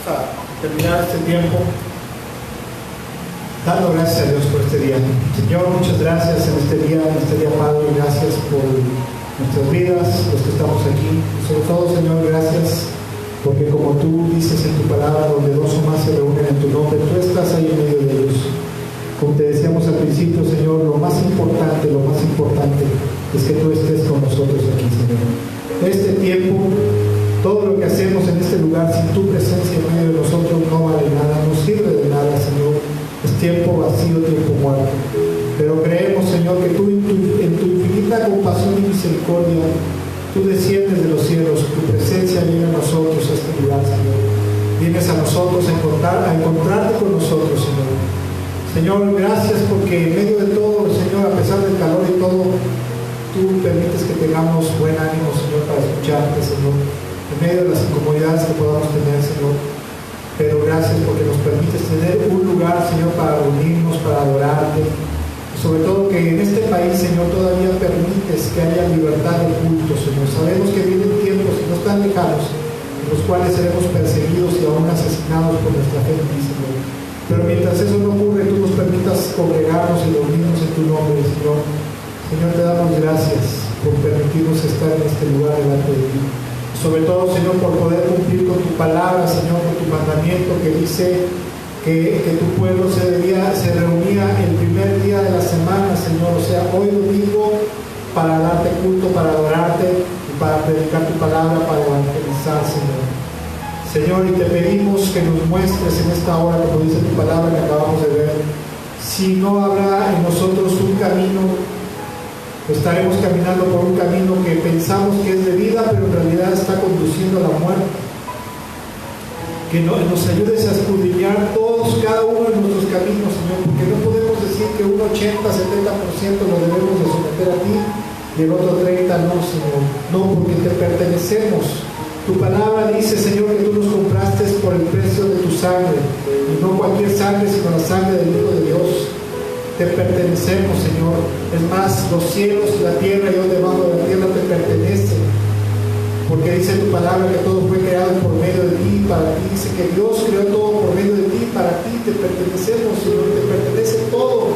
Vamos a terminar este tiempo dando gracias a Dios por este día. Señor, muchas gracias en este día, Padre, gracias por nuestras vidas, los que estamos aquí. Y sobre todo, Señor, gracias porque como tú dices en tu palabra, donde dos o más se reúnen en tu nombre, tú estás ahí en medio de ellos. Como te decíamos al principio, Señor, lo más importante es que tú estés con nosotros aquí, Señor. Este tiempo, todo lo que hacemos en este lugar sin tu presencia en medio de nosotros no vale nada, no sirve de nada, Señor. Es tiempo vacío, tiempo muerto. Pero creemos, Señor, que tú en tu infinita compasión y misericordia, tú desciendes de los cielos, tu presencia viene a nosotros a este lugar, Señor. Vienes a nosotros a encontrarte con nosotros, Señor. Señor, gracias porque en medio de todo, Señor, a pesar del calor y todo, tú permites que tengamos buen ánimo, Señor, para escucharte, Señor, en medio de las incomodidades que podamos tener, Señor. Pero gracias porque nos permites tener un lugar, Señor, para reunirnos, para adorarte. Y sobre todo que en este país, Señor, todavía permites que haya libertad de culto, Señor. Sabemos que vienen tiempos y no están lejanos, en los cuales seremos perseguidos y aún asesinados por nuestra fe en ti, Señor. Pero mientras eso no ocurre, tú nos permitas congregarnos y reunirnos en tu nombre, Señor. Señor, te damos gracias por permitirnos estar en este lugar delante de ti. Sobre todo, Señor, por poder cumplir con tu palabra, Señor, con tu mandamiento que dice que tu pueblo se reunía el primer día de la semana, Señor, o sea, hoy domingo, para darte culto, para adorarte y para predicar tu palabra, para evangelizar, Señor. Señor, y te pedimos que nos muestres en esta hora, como dice tu palabra que acabamos de ver, si no habrá en nosotros un camino, estaremos caminando por un camino que pensamos que es de vida, pero en realidad está conduciendo a la muerte. Que nos ayudes a escudriñar todos, cada uno de nuestros caminos, Señor, porque no podemos decir que un 80-70% lo debemos de someter a ti y el otro 30% no, Señor. No, porque te pertenecemos. Tu palabra dice, Señor, que tú nos compraste por el precio de tu sangre, y no cualquier sangre, sino la sangre del Hijo de Dios. Te pertenecemos, Señor. Es más, los cielos y la tierra y yo debajo de la tierra te pertenecen. Porque dice tu palabra que todo fue creado por medio de ti y para ti. Dice que Dios creó todo por medio de ti y para ti te pertenecemos, Señor. Te pertenece todo.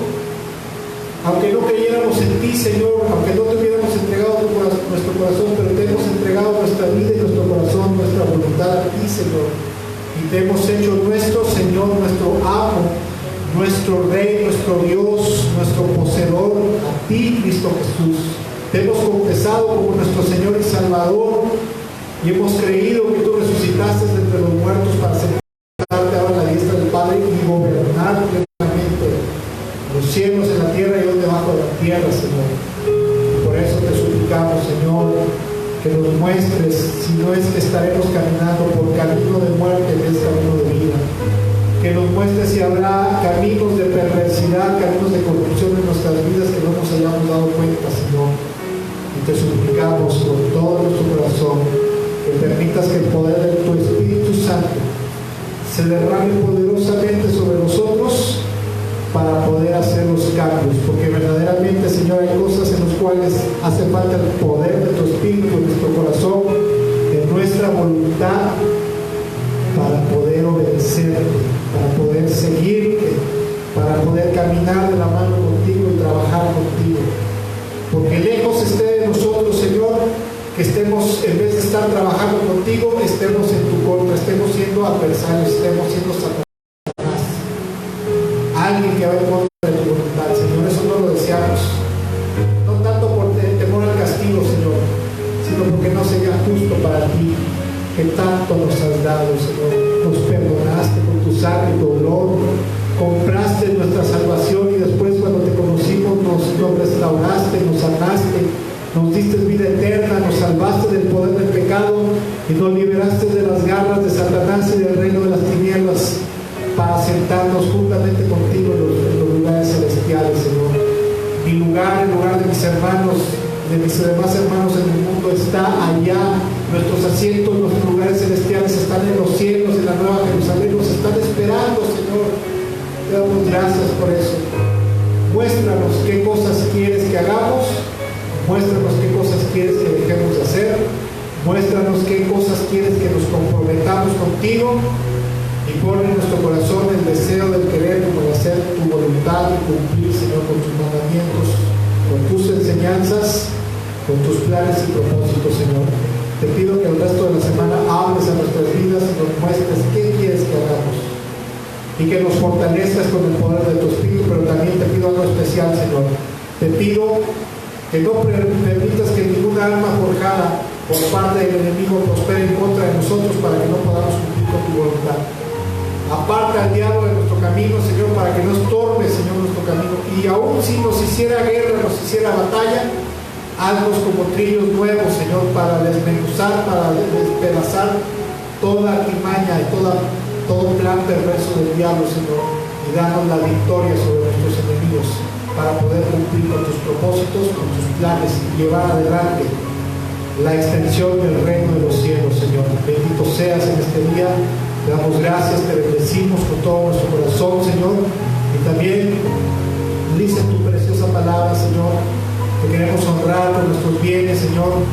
Aunque no creyéramos en ti, Señor, aunque no te hubiéramos entregado nuestro corazón, pero te hemos entregado nuestra vida y nuestro corazón, nuestra voluntad a ti, Señor. Y te hemos hecho nuestro Señor, nuestro amo, nuestro Rey, nuestro Dios, nuestro poseedor, a ti, Cristo Jesús. Te hemos confesado como nuestro Señor y Salvador y hemos creído que tú resucitaste de entre los muertos para sentarte ahora en la muestres, si no es que estaremos caminando por camino de muerte en este camino de vida. Que nos muestres si habrá caminos de perversidad, caminos de corrupción en nuestras vidas que no nos hayamos dado cuenta, Señor. Y te suplicamos con todo nuestro corazón que permitas que el poder de tu Espíritu Santo se derrame poderosamente sobre nosotros para poder hacer los cambios, porque verdaderamente, Señor, hay cosas en las cuales hace falta el poder de tu Espíritu en nuestro corazón, en nuestra voluntad, para poder obedecerte, para poder seguirte, para poder caminar de la mano contigo y trabajar contigo. Porque lejos esté de nosotros, Señor, que estemos, en vez de estar trabajando contigo, estemos en tu contra, estemos siendo adversarios, estemos siendo Satanás, alguien que va en contra de tu voluntad, Señor. Eso no lo deseamos, no tanto por temor al castigo, Señor, sino porque no sería justo para ti, que tanto nos has dado, Señor. Nos perdonaste con tu sangre y tu dolor, compraste nuestra salvación y después, cuando te conocimos, nos restauraste, nos sanaste, nos diste vida eterna, nos salvaste del poder del pecado y nos liberaste de las garras de Satanás y del reino de las tinieblas, para sentarnos juntamente contigo en los lugares celestiales, Señor. Mi lugar, el lugar de mis hermanos, de mis demás hermanos en el mundo, está allá. Nuestros asientos, nuestros lugares celestiales están en los cielos, en la Nueva Jerusalén, nos están esperando, Señor. Te damos gracias por eso. Muéstranos qué cosas quieres que hagamos, muéstranos qué cosas quieres que dejemos de hacer, muéstranos qué cosas quieres que nos comprometamos contigo, y pon en nuestro corazón el deseo del querer como de hacer tu voluntad y cumplir, Señor, con tus mandamientos, con tus enseñanzas, con tus planes y propósitos, Señor. Te pido que el resto de la semana hables a nuestras vidas y nos muestres qué quieres que hagamos, y que nos fortalezcas con el poder de tu Espíritu. Pero también te pido algo especial, Señor. Te pido que no permitas que ninguna arma forjada por parte del enemigo prospere en contra de nosotros, para que no podamos cumplir con tu voluntad. Aparta al diablo de nuestro camino, Señor, para que no estorbe, Señor, nuestro camino. Y aún si nos hiciera guerra, nos hiciera batalla, haznos como trillos nuevos, Señor, para desmenuzar, para despedazar toda artimaña y todo plan perverso del diablo, Señor, y darnos la victoria sobre nuestros enemigos, para poder cumplir con tus propósitos, con tus planes, y llevar adelante la extensión del reino de los cielos, Señor. Bendito seas en este día. Te damos gracias, te bendecimos con todo nuestro corazón, Señor. Y también dice tu preciosa palabra, Señor, que queremos honrar con nuestros bienes, Señor,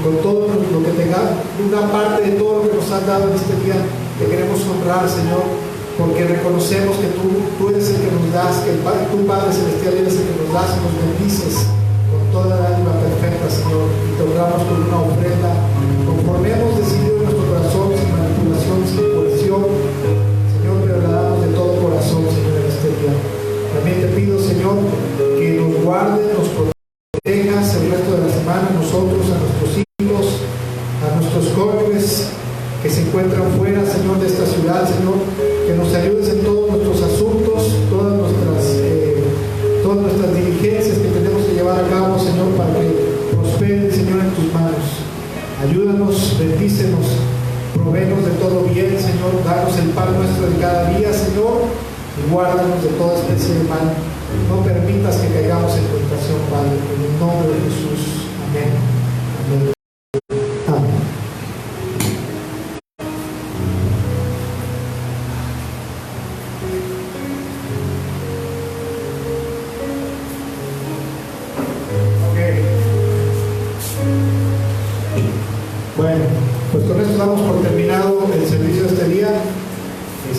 con todo lo que tenga, una parte de todo lo que nos has dado en este día. Te queremos honrar, Señor, porque reconocemos que tú eres el que nos das, que tu Padre Celestial eres el que nos das y nos bendices con toda la dádiva perfecta, Señor. Y te honramos con una ofrenda conforme hemos decidido en nuestro corazón, sin manipulación, sin coerción, Señor, pero la damos de todo corazón, Señor, en este día. También te pido, Señor, que nos guardes, nos protejas el resto de la semana, a nosotros, a nuestros hijos, a nuestros jóvenes que se encuentran fuera, Señor, de esta ciudad, Señor, que nos ayudes en todos nuestros asuntos, todas nuestras diligencias que tenemos que llevar a cabo, Señor, para que prosperen, Señor, en tus manos. Ayúdanos, bendícenos, provéenos de todo bien, Señor, danos el pan nuestro de cada día, Señor, y guárdanos de toda especie de mal. No permitas que caigamos en tentación, Padre, en el nombre de Jesús. Amén. Amén. Amén. Bueno, pues con esto damos por terminado el servicio de este día.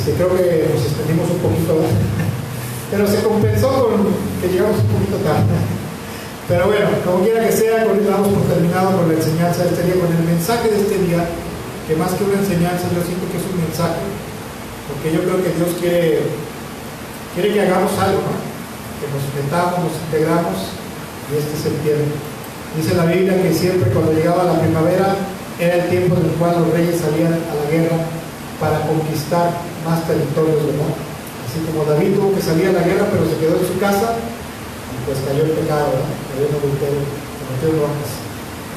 Creo que nos extendimos un poquito, pero se compensó con que llegamos un poquito tarde. Pero bueno, como quiera que sea, con esto damos por terminado con la enseñanza de este día, con el mensaje de este día, que más que una enseñanza, yo siento que es un mensaje, porque yo creo que Dios quiere que hagamos algo, ¿no? Que nos metamos, nos integramos, y este es el tiempo. Dice la Biblia que siempre cuando llegaba la primavera era el tiempo en el cual los reyes salían a la guerra para conquistar más territorios, ¿verdad? Así como David tuvo que salir a la guerra, pero se quedó en su casa, pues cayó el pecado, ¿verdad? Cayó en adulterio, cometió broncas.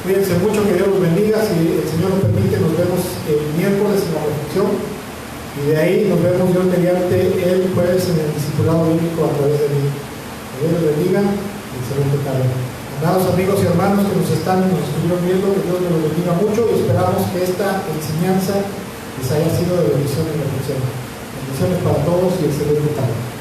Cuídense mucho, que Dios los bendiga. Si el Señor nos permite, nos vemos el miércoles en la reflexión. Y de ahí nos vemos Dios mediante el jueves en el discipulado bíblico a través de mí. Que Dios los bendiga. Excelente tarde. Amados amigos y hermanos que nos estuvieron viendo, que Dios los bendiga mucho y esperamos que esta enseñanza les haya sido de bendición y reflexión. Bendiciones para todos y excelente tarde.